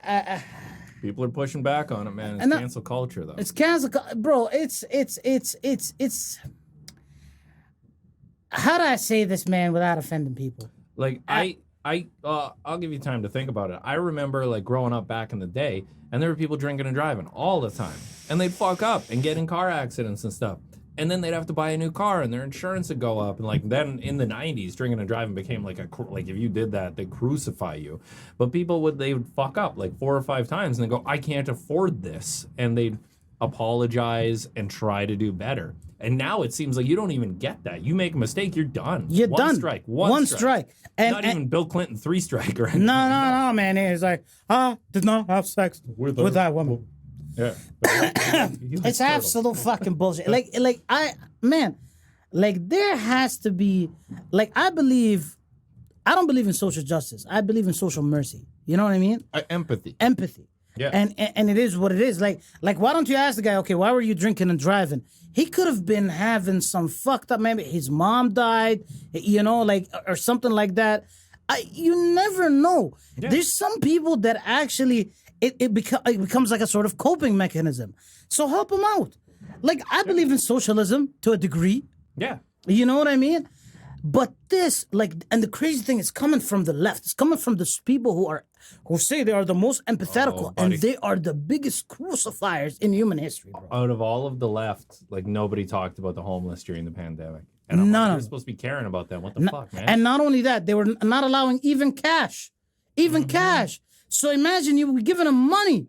I people are pushing back on it, man. It's cancel culture, though. It's cancel, bro. It's. How do I say this, man, without offending people? Like I'll give you time to think about it. I remember like growing up back in the day, and there were people drinking and driving all the time, and they'd fuck up and get in car accidents and stuff. And then they'd have to buy a new car, and their insurance would go up. And like then in the '90s, drinking and driving became like if you did that, they'd crucify you. But they would fuck up like 4 or 5 times, and they go, I can't afford this, and they'd apologize and try to do better. And now it seems like you don't even get that. You make a mistake, you're done. You're one done. Strike. One strike. And, not even Bill Clinton 3 strike or anything. No, man. He's like, did not have sex with that woman. Yeah. It's absolute fucking bullshit. Like there has to be, like, I don't believe in social justice. I believe in social mercy. You know what I mean? Empathy. Yeah. And it is what it is. Like why don't you ask the guy, okay, why were you drinking and driving? He could have been having some fucked up, maybe his mom died, you know, like, or something like that. You never know. Yeah. There's some people that actually, it becomes like a sort of coping mechanism. So help them out. Like, I believe in socialism to a degree. Yeah. You know what I mean? But this, like, and the crazy thing is coming from the left. It's coming from those people who say they are the most empathetical, and they are the biggest crucifiers in human history, bro. Out of all of the left, like, nobody talked about the homeless during the pandemic. And I'm like, you're supposed to be caring about them. What the fuck, man? And not only that, they were not allowing even cash. Cash. So imagine you were giving them money.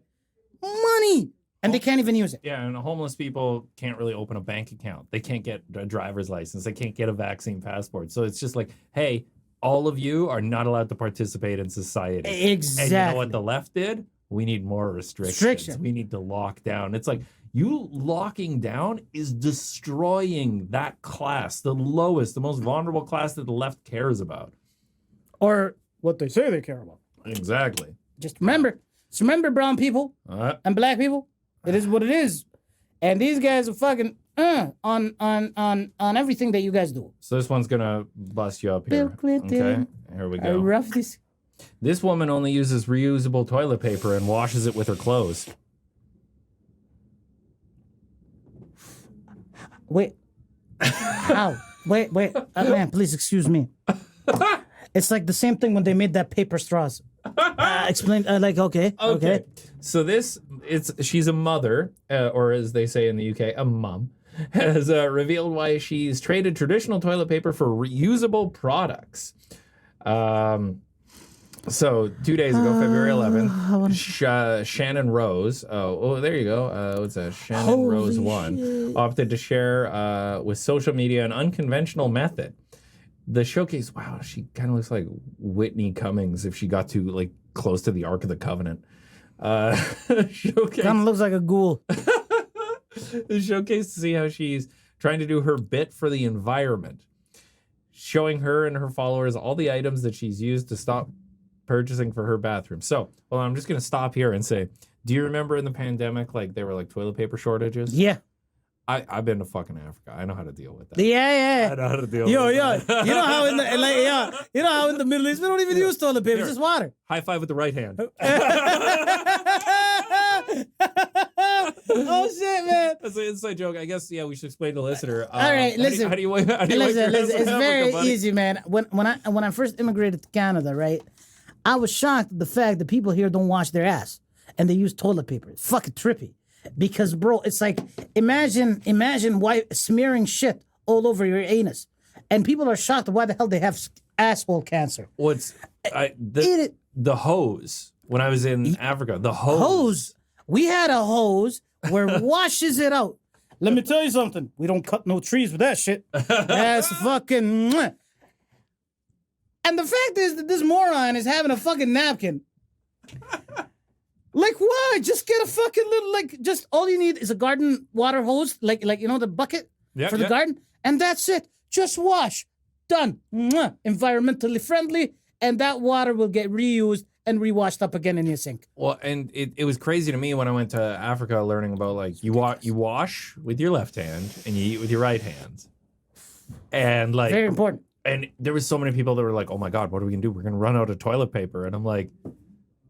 And they can't even use it. Yeah, and homeless people can't really open a bank account. They can't get a driver's license. They can't get a vaccine passport. So it's just like, hey, all of you are not allowed to participate in society. Exactly. And you know what the left did? We need more restrictions. We need to lock down. It's like, you locking down is destroying that class, the lowest, the most vulnerable class that the left cares about. Or what they say they care about. Exactly. Just remember, brown people and black people. It is what it is, and these guys are fucking on everything that you guys do. So this one's gonna bust you up here. Bill Clinton. Okay, here we go. This woman only uses reusable toilet paper and washes it with her clothes. Wait, how? Wait, man, please excuse me. It's like the same thing when they made that paper straws. Explain, okay. So she's a mother, or as they say in the UK, a mum, has revealed why she's traded traditional toilet paper for reusable products. So 2 days ago, February 11th, Shannon Rose, there you go. What's that? Shannon Rose 1 opted to share with social media an unconventional method. The showcase, wow, she kind of looks like Whitney Cummings if she got too like close to the Ark of the Covenant. Showcase kind of looks like a ghoul. The showcase to see how she's trying to do her bit for the environment, showing her and her followers all the items that she's used to stop purchasing for her bathroom. So, well, I'm just gonna stop here and say, do you remember in the pandemic, like there were like toilet paper shortages? Yeah. I've been to fucking Africa. I know how to deal with that. Yeah. I know how to deal Yo, with yo, that. you know how in the you know how in the Middle East we don't even use toilet paper, it's just water. High five with the right hand. Oh shit, man! That's an inside joke. I guess we should explain to the listener. All right, listen. How do you wipe your hands Listen, in it's Africa, very buddy? easy, man. When I first immigrated to Canada, right, I was shocked at the fact that people here don't wash their ass and they use toilet paper. It's fucking trippy. Because, bro, it's like imagine smearing shit all over your anus, and people are shocked why the hell they have asshole cancer. The hose? When I was in Africa, the hose. We had a hose where it washes it out. Let me tell you something. We don't cut no trees with that shit. That's fucking. Mwah. And the fact is that this moron is having a fucking napkin. Like, why? Just get a fucking little, just all you need is a garden water hose, like the bucket for the garden, and that's it. Just wash. Done. Mwah. Environmentally friendly, and that water will get reused and rewashed up again in your sink. Well, and it was crazy to me when I went to Africa learning about, like, you wash with your left hand and you eat with your right hand. And, like... Very important. And there was so many people that were like, oh, my God, what are we going to do? We're going to run out of toilet paper. And I'm like...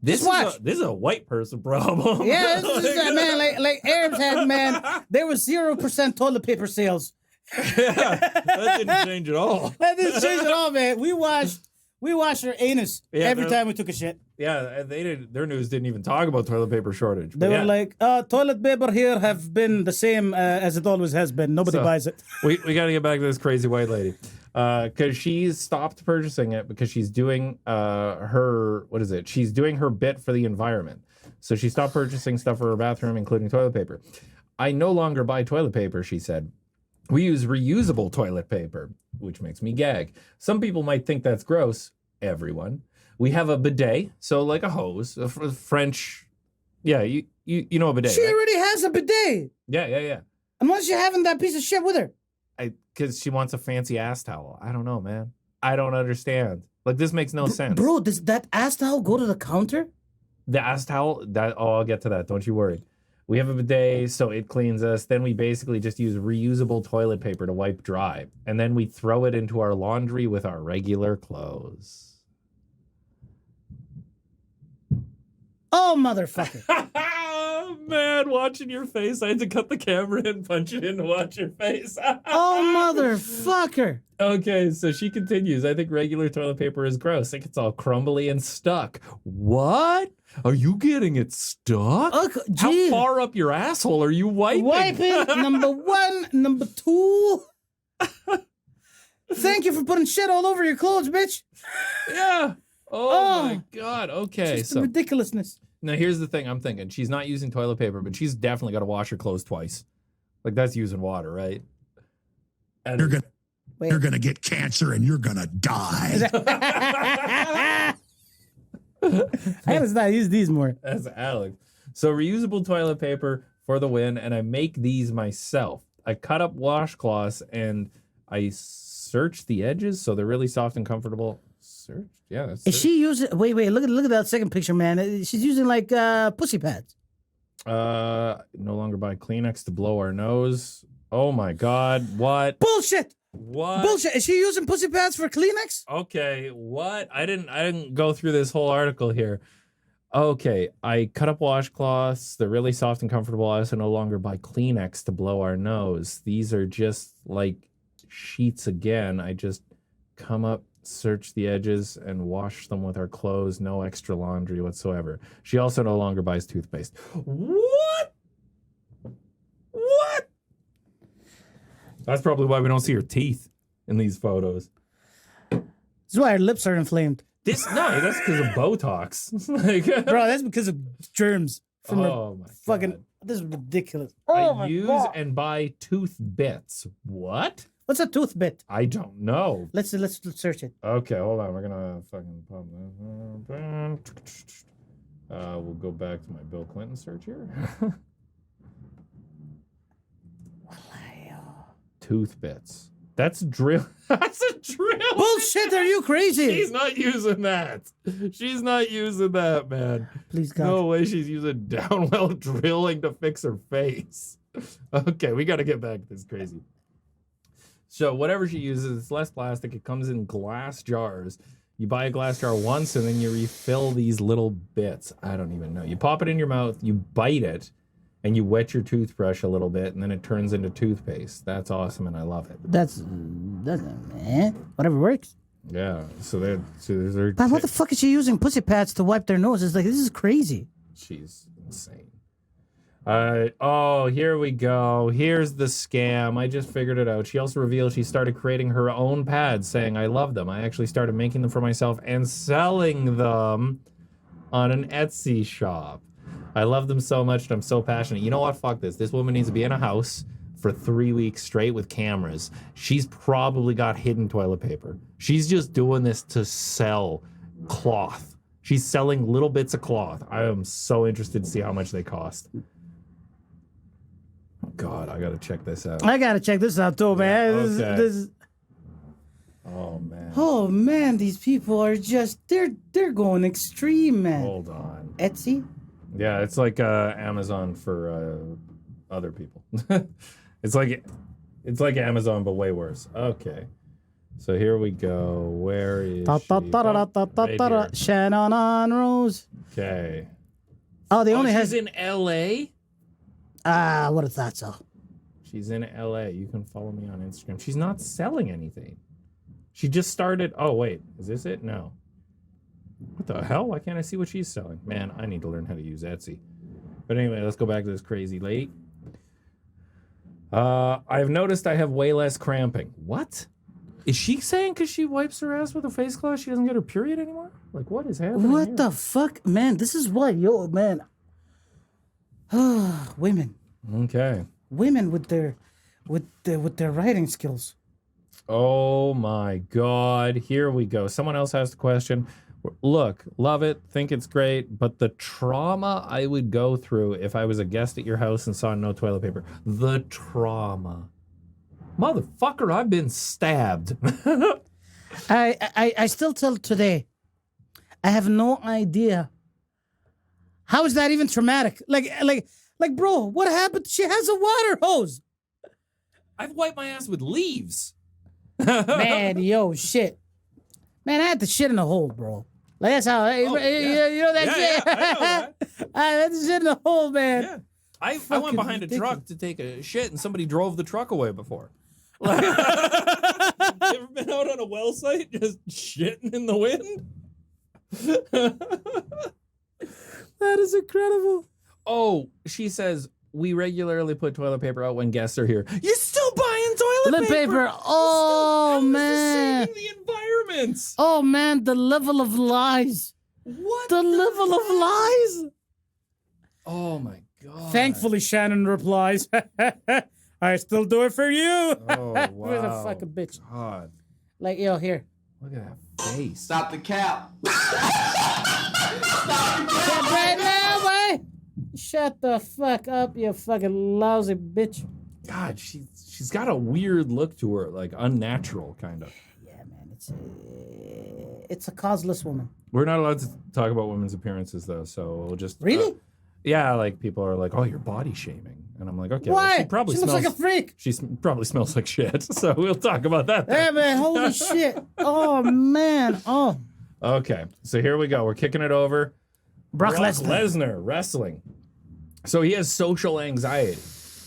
This is a white person problem. Yeah, this is man. Like Arabs had, man. There was 0% toilet paper sales. Yeah, that didn't change at all. That didn't change at all, man. We washed our anus every time we took a shit. Yeah, their news didn't even talk about toilet paper shortage. They were like, toilet paper here have been the same as it always has been. Nobody buys it. We got to get back to this crazy white lady. Because she's stopped purchasing it because she's doing she's doing her bit for the environment. So she stopped purchasing stuff for her bathroom, including toilet paper. I no longer buy toilet paper, she said. We use reusable toilet paper, which makes me gag. Some people might think that's gross. Everyone. We have a bidet, so like a hose, a French. Yeah, you know a bidet. She right? already has a bidet. Yeah. Unless you're having that piece of shit with her. Because she wants a fancy ass towel. I don't know, man. I don't understand. Like, this makes no sense. Bro, does that ass towel go to the counter? The ass towel? I'll get to that. Don't you worry. We have a bidet, so it cleans us. Then we basically just use reusable toilet paper to wipe dry. And then we throw it into our laundry with our regular clothes. Oh, motherfucker. Man, watching your face. I had to cut the camera and punch it in to watch your face. Oh, motherfucker. Okay, so she continues. I think regular toilet paper is gross. Like, it's all crumbly and stuck. What? Are you getting it stuck? How far up your asshole are you wiping? Wiping, number one. Number two. Thank you for putting shit all over your clothes, bitch. Yeah. Oh my God. Okay. Just the ridiculousness. Now, here's the thing I'm thinking. She's not using toilet paper, but she's definitely got to wash her clothes twice. Like, that's using water, right? And you're gonna get cancer and you're gonna die. I gotta start use these more. That's Alex. So reusable toilet paper for the win, and I make these myself. I cut up washcloths and I search the edges so they're really soft and comfortable. Search? Yeah, that's Is she using... Wait, look at that second picture, man. She's using, like, pussy pads. No longer buy Kleenex to blow our nose. Oh, my God. What? Bullshit! What? Bullshit! Is she using pussy pads for Kleenex? Okay, what? I didn't go through this whole article here. Okay, I cut up washcloths. They're really soft and comfortable. I also no longer buy Kleenex to blow our nose. These are just, like, sheets again. I just come up, search the edges, and wash them with our clothes. No extra laundry whatsoever. She also no longer buys toothpaste. What? That's probably why we don't see her teeth in these photos. This is why her lips are inflamed. That's because of Botox. Bro, that's because of germs. From my fucking... God. This is ridiculous. I use and buy tooth bits. What? What's a tooth bit? I don't know. Let's search it. Okay, hold on. We're gonna fucking pump this. We'll go back to my Bill Clinton search here. Tooth bits. That's drill. That's a drill. Bullshit, are you crazy? She's not using that. She's not using that, man. Please, God. No way she's using downwell drilling to fix her face. Okay, we got to get back to this crazy. So whatever she uses, it's less plastic. It comes in glass jars. You buy a glass jar once, and then you refill these little bits. I don't even know. You pop it in your mouth, you bite it, and you wet your toothbrush a little bit, and then it turns into toothpaste. That's awesome, and I love it. That's whatever works. Yeah. So there's her. But what the fuck is she using pussy pads to wipe their nose? It's like, this is crazy. She's insane. Oh, here we go. Here's the scam. I just figured it out. She also revealed she started creating her own pads, saying, I love them. I actually started making them for myself and selling them on an Etsy shop. I love them so much and I'm so passionate. You know what? Fuck this. This woman needs to be in a house for 3 weeks straight with cameras. She's probably got hidden toilet paper. She's just doing this to sell cloth. She's selling little bits of cloth. I am so interested to see how much they cost. God, I gotta check this out. I gotta check this out too, man. Okay. This Oh man. Oh man, these people are just they're going extreme, man. Hold on. Etsy? Yeah, it's like Amazon for other people. It's like Amazon but way worse. Okay. So here we go. Where is she? Right here. Shannon Rose. Okay. Oh, they only she's has in LA? I would have thought so. She's in LA. You can follow me on Instagram. She's not selling anything. She just started. Oh, wait. Is this it? No. What the hell? Why can't I see what she's selling? Man, I need to learn how to use Etsy. But anyway, let's go back to this crazy lady. I've noticed I have way less cramping. What? Is she saying because she wipes her ass with a face cloth she doesn't get her period anymore? Like, what is happening What here? the fuck? Man, this is what, man. Women. Okay. Women with their writing skills. Oh my God. Here we go. Someone else asked a question. Look, love it, think it's great, but the trauma I would go through if I was a guest at your house and saw no toilet paper. The trauma. Motherfucker, I've been stabbed. I still till today, I have no idea. How is that even traumatic? Like, bro, what happened? She has a water hose. I've wiped my ass with leaves. Man, yo, shit. Man, I had to shit in a hole, bro. Like, that's how, you know that shit? Yeah, I know that. I had to shit in a hole, man. Yeah. I went Fucking behind a ridiculous. truck to take a shit and somebody drove the truck away before. Like, you ever been out on a well site just shitting in the wind? That is incredible. Oh, she says, we regularly put toilet paper out when guests are here. You're still buying toilet paper. Oh, man. Saving the environment. Oh, man, the level of lies. What? The level of lies. Oh, my God. Thankfully, Shannon replies, I still do it for you. Oh, wow. Where's a fucking bitch? God. Like, yo, here. Look at that face. Stop the cap. Stop right now, boy. Shut the fuck up, you fucking lousy bitch. God, she's got a weird look to her, like unnatural, kind of. Yeah, man, it's a causeless woman. We're not allowed to talk about women's appearances, though, so we'll just... Really? Yeah, like, people are like, oh, you're body shaming. And I'm like, okay, Why? well, she probably She smells... looks like a freak. She probably smells like shit, so we'll talk about that then. Yeah, man, holy shit. Oh, man. Oh. Okay, so here we go. We're kicking it over. Brock Lesnar. Wrestling. So he has social anxiety,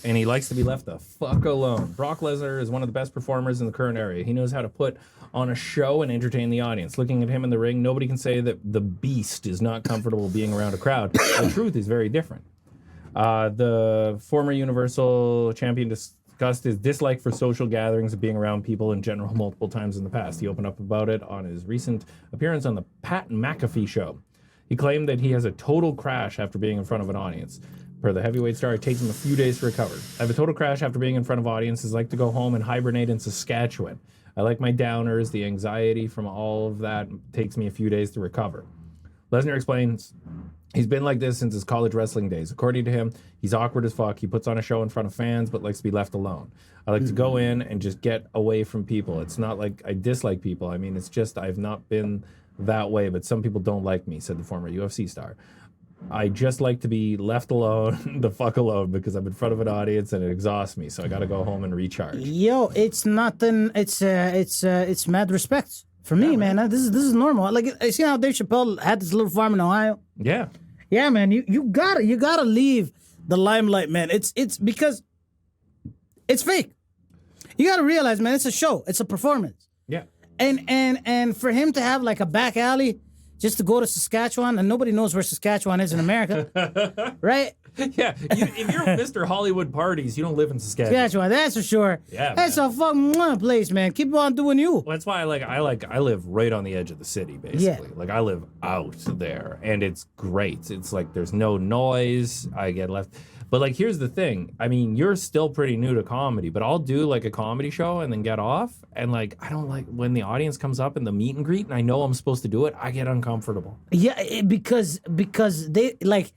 and he likes to be left the fuck alone. Brock Lesnar is one of the best performers in the current era. He knows how to put on a show and entertain the audience. Looking at him in the ring, nobody can say that the Beast is not comfortable being around a crowd. The truth is very different. The former Universal Champion discussed his dislike for social gatherings and being around people in general multiple times in the past. He opened up about it on his recent appearance on the Pat McAfee show. He claimed that he has a total crash after being in front of an audience. Per the heavyweight star, it takes him a few days to recover. I have a total crash after being in front of audiences. Like to go home and hibernate in Saskatchewan. I like my downers. The anxiety from all of that takes me a few days to recover. Lesnar explains he's been like this since his college wrestling days. According to him, he's awkward as fuck. He puts on a show in front of fans, but likes to be left alone. I like to go in and just get away from people. It's not like I dislike people. I mean, it's just I've not been that way, but some people don't like me, said the former UFC star. I just like to be left alone, the fuck alone, because I'm in front of an audience and it exhausts me. So I got to go home and recharge. Yo, it's nothing. It's mad respect for me, man. This is normal. Like, I see how Dave Chappelle had this little farm in Ohio. Yeah. Yeah, man. You gotta leave the limelight, man. It's because it's fake. You gotta realize, man, it's a show. It's a performance. Yeah. And for him to have like a back alley just to go to Saskatchewan, and nobody knows where Saskatchewan is in America, right? Yeah, if you're Mr. Hollywood Parties, you don't live in Saskatchewan. Saskatchewan, that's for sure. Yeah, that's man. a fucking place, man. Keep on doing you. Well, that's why I live right on the edge of the city, basically. Yeah. Like I live out there, and it's great. It's like there's no noise. I get left. But like, here's the thing. I mean, you're still pretty new to comedy, but I'll do like a comedy show and then get off. And like, I don't like when the audience comes up in the meet and greet, and I know I'm supposed to do it. I get uncomfortable. Yeah, because they like.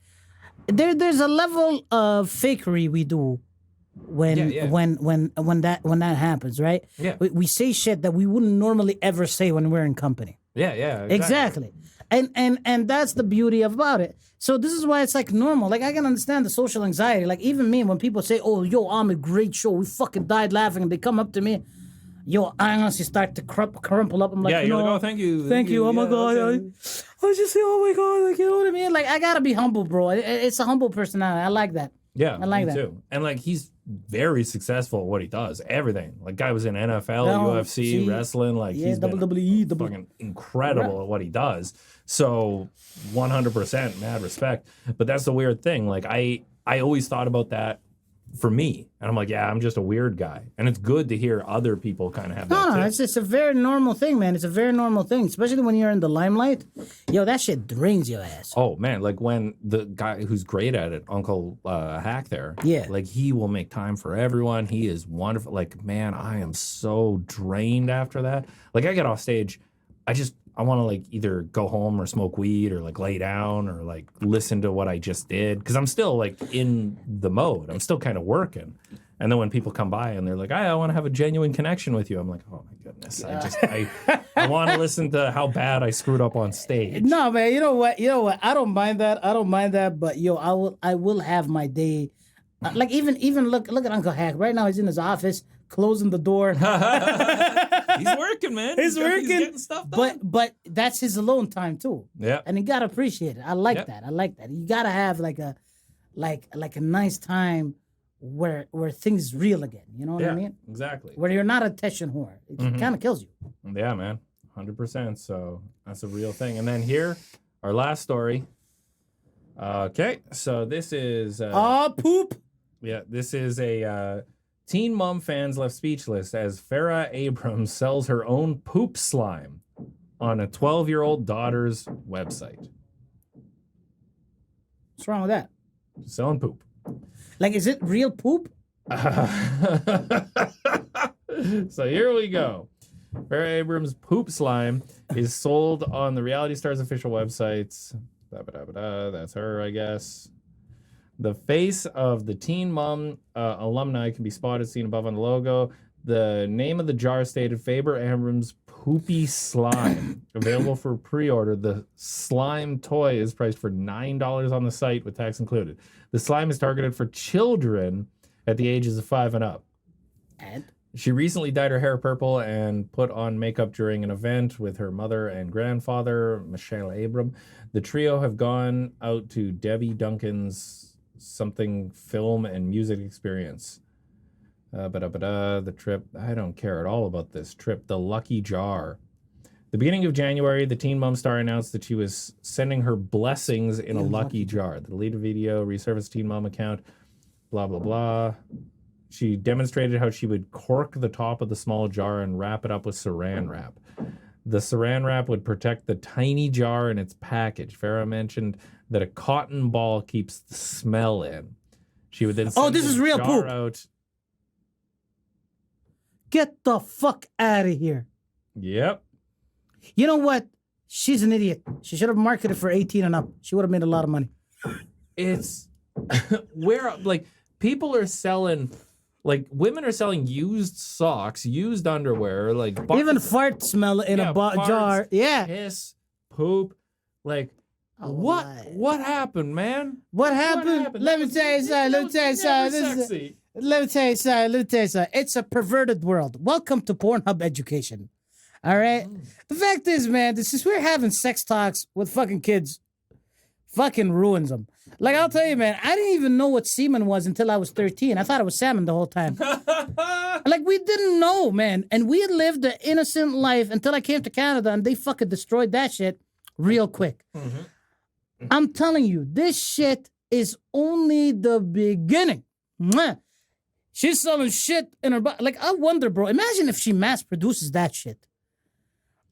There's a level of fakery we do when that happens, right? Yeah. We say shit that we wouldn't normally ever say when we're in company. Yeah, Exactly. And that's the beauty about it. So this is why it's like normal. Like I can understand the social anxiety. Like even me, when people say, "Oh, yo, I'm a great show. We fucking died laughing," and they come up to me, yo, I honestly start to crumple up. I'm like, yeah, you you're know, like, oh, thank you. Thank you. Oh my Yeah, God. okay. I just say, oh my God. Like, you know what I mean? Like, I gotta be humble, bro. It's a humble personality. I like that. Yeah, I like me that. too. And like he's very successful at what he does. Everything. Like guy was in NFL, No, UFC, see, wrestling. Like yeah, he's been WWE, fucking incredible at what he does. So 100% mad respect. But that's the weird thing. Like I always thought about that for me, and I'm like, yeah, I'm just a weird guy. And it's good to hear other people kind of have that No, too. it's a very normal thing, man. It's a very normal thing, especially when you're in the limelight. Yo, that shit drains your ass. Oh man, like when the guy who's great at it, Uncle Hack there, Yeah. like he will make time for everyone. He is wonderful. Like, man, I am so drained after that. Like I get off stage, I want to like either go home or smoke weed or like lay down or like listen to what I just did, because I'm still like in the mode. I'm still kind of working. And then when people come by and they're like, I want to have a genuine connection with you, I'm like, oh my goodness, I want to listen to how bad I screwed up on stage. No, man. You know what? I don't mind that. But yo, I will have my day. Like even look at Uncle Hack right now. He's in his office closing the door. He's working, man. He's working. He's getting stuff done. But that's his alone time too. Yeah. And you gotta appreciate it. I like that. You gotta have like a nice time where things real again. You know what I mean? Exactly. Where you're not a attention whore. It kind of kills you. Yeah, man. 100%. So that's a real thing. And then here, our last story. Okay, so this is Poop. Yeah, this is a teen mom fans left speechless as Farrah Abrams sells her own poop slime on a 12-year-old daughter's website. What's wrong with that? Selling poop. Like, is it real poop? So here we go. Farrah Abrams' poop slime is sold on the Reality Stars official websites. That's her, I guess. The face of the Teen Mom alumni can be spotted, seen above on the logo. The name of the jar stated Faber Abrams Poopy Slime. Available for pre-order. The slime toy is priced for $9 on the site with tax included. The slime is targeted for children at the ages of 5 and up. And? She recently dyed her hair purple and put on makeup during an event with her mother and grandfather, Michelle Abram. The trio have gone out to Debbie Duncan's something film and music experience. The trip, I don't care at all about this trip. The Lucky Jar. The beginning of January, the Teen Mom star announced that she was sending her blessings in a lucky jar. The lead video resurfaced Teen Mom account, blah, blah, blah. She demonstrated how she would cork the top of the small jar and wrap it up with saran wrap. The saran wrap would protect the tiny jar in its package. Farrah mentioned that a cotton ball keeps the smell in. She would then send this is real jar poop. out. Get the fuck out of here. Yep. You know what? She's an idiot. She should have marketed for 18 and up. She would have made a lot of money. It's where like people are selling, like women are selling used socks, used underwear, like Even fart smell in a farts, jar. Yeah. piss, poop, like. What happened, man? What happened? Let me tell you something. Let me tell you something. Let me tell you something. It's a perverted world. Welcome to Pornhub education. All right? The fact is, man, we're having sex talks with fucking kids. Fucking ruins them. Like, I'll tell you, man, I didn't even know what semen was until I was 13. I thought it was salmon the whole time. Like, we didn't know, man. And we lived an innocent life until I came to Canada and they fucking destroyed that shit real quick. Mm-hmm. I'm telling you, this shit is only the beginning. Mwah. She's selling shit in her body. Like, I wonder, bro, imagine if she mass produces that shit.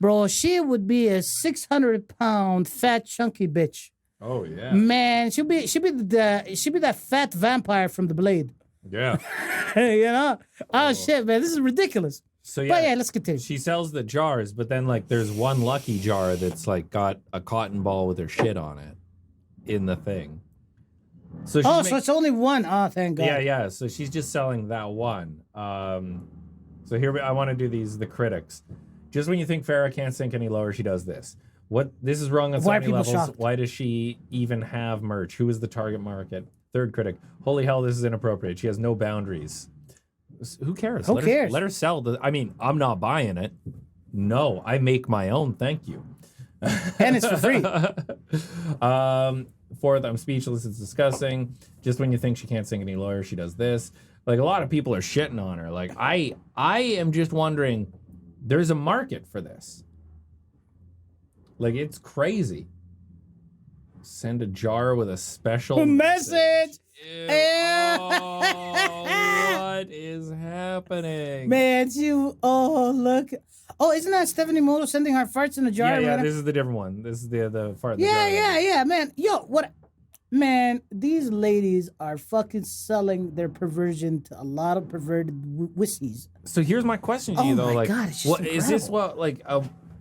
Bro, she would be a 600-pound fat chunky bitch. Oh yeah. Man, she'll be that fat vampire from The Blade. Yeah. You know? Oh shit, man, this is ridiculous. So yeah, but yeah, let's continue. She sells the jars, but then like there's one lucky jar that's like got a cotton ball with her shit on it in the thing. So so it's only one. Oh, thank God. Yeah. So she's just selling that one. So here I want to do the critics. Just when you think Farrah can't sink any lower, she does this. This is wrong on so many levels. Shocked? Why does she even have merch? Who is the target market? Third critic. Holy hell, this is inappropriate. She has no boundaries. Who cares? Who cares? Let her sell. I'm not buying it. No, I make my own. Thank you. And it's for free. Fourth, I'm speechless. It's disgusting. Just when you think she can't sing any lower, she does this. Like a lot of people are shitting on her. Like I am just wondering. There's a market for this. Like it's crazy. Send a jar with a special message. Ew. Oh, what is happening? Man, look. Oh, isn't that Stephanie Moto sending her farts in a jar? Yeah, this is the different one. This is the fart. Yeah, man. Yo, what? Man, these ladies are fucking selling their perversion to a lot of perverted wussies. So here's my question to you, though. My like, God, it's just what incredible. is this? What like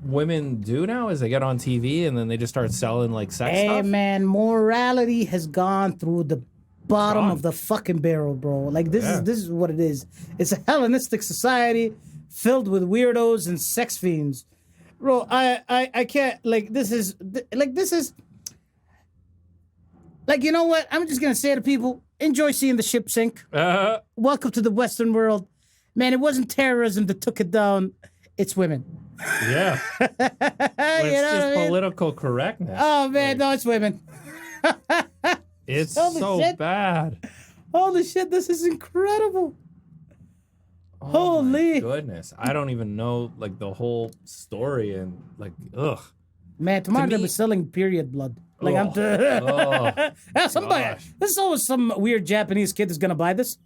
women do now? Is they get on TV and then they just start selling like sex stuff? Hey, man, morality has gone through the bottom of the fucking barrel, bro. Like this is what it is. It's a Hellenistic society filled with weirdos and sex fiends, bro. I can't this is. Like, you know what? I'm just going to say to people, enjoy seeing the ship sink. Welcome to the Western world. Man, it wasn't terrorism that took it down. It's women. Yeah. It's just political correctness. Oh, man, no, it's women. It's so bad. Holy shit, this is incredible. Oh, Holy. my goodness. I don't even know, like, the whole story and, like, ugh. Man, tomorrow they'll be selling period blood. Like somebody. This is always some weird Japanese kid is gonna buy this.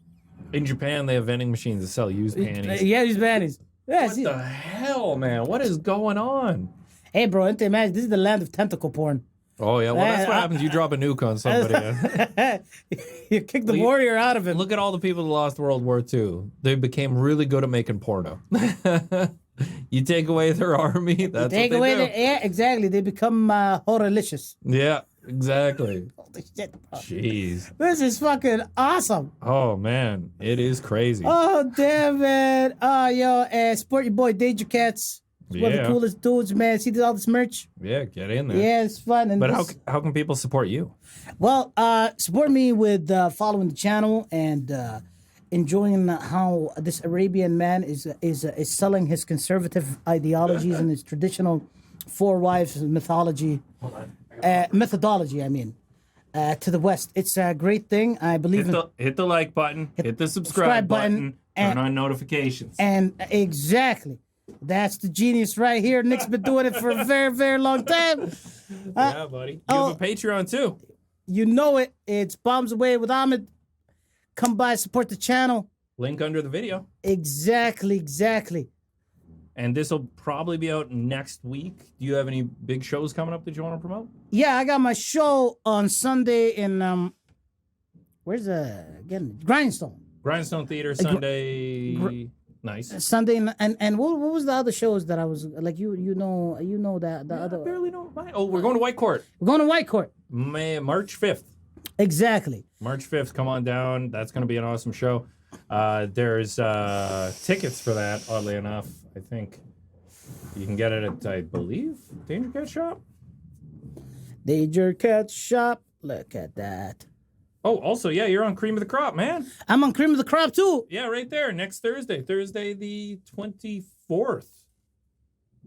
In Japan, they have vending machines that sell used panties. Yeah, used panties. Yeah, what the hell, man? What is going on? Hey, bro, imagine this is the land of tentacle porn. Oh yeah, well that's what happens. You drop a nuke on somebody. You kick the warrior out of him. Look at all the people that lost World War II. They became really good at making porno. You take away their army, that's what they do. Yeah, exactly. They become horrorlicious. Yeah, exactly. Holy shit, bro. Jeez. This is fucking awesome. Oh, man. It is crazy. Oh, damn it. Oh, yo, support your boy, Danger Cats. He's one of the coolest dudes, man. See all this merch? Yeah, get in there. Yeah, it's fun. And but how can people support you? Well, support me with following the channel and enjoying how this Arabian man is selling his conservative ideologies and his traditional four wives methodology. I mean, to the West. It's a great thing. I believe hit the like button, hit the subscribe button, turn on notifications. And exactly. That's the genius right here. Nick's been doing it for a very, very long time. Yeah, buddy. You have a Patreon too. You know it. It's Bombs Away with Ahmed. Come by, support the channel. Link under the video. Exactly. And this will probably be out next week. Do you have any big shows coming up that you want to promote? Yeah, I got my show on Sunday in where's Grindstone. Grindstone Theater Sunday. Nice. Sunday and what was the other shows that I was like you know that the I other barely know. Oh, we're going to White Court. we're going to White Court. March 5th. Exactly. March 5th, come on down. That's going to be an awesome show. There's tickets for that, oddly enough. I think you can get it at, I believe, Danger Cat Shop. Danger Cat Shop. Look at that. Oh, also, yeah, you're on Cream of the Crop, man. I'm on Cream of the Crop too. Yeah, right there. Next Thursday the 24th.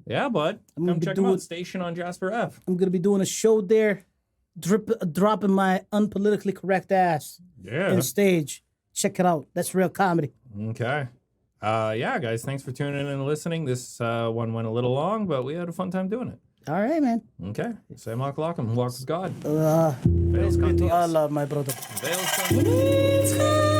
Yeah, bud. I'm gonna Come be check them out. doing- Station on Jasper F. I'm gonna be doing a show there, dropping my unpolitically correct ass Yeah. on stage. Check it out. That's real comedy. Okay. Yeah, guys, thanks for tuning in and listening. This one went a little long, but we had a fun time doing it. All right, man. Okay. Say Mark Lockham, walk with God. Praise be to Allah, my brother. Veils con Dios.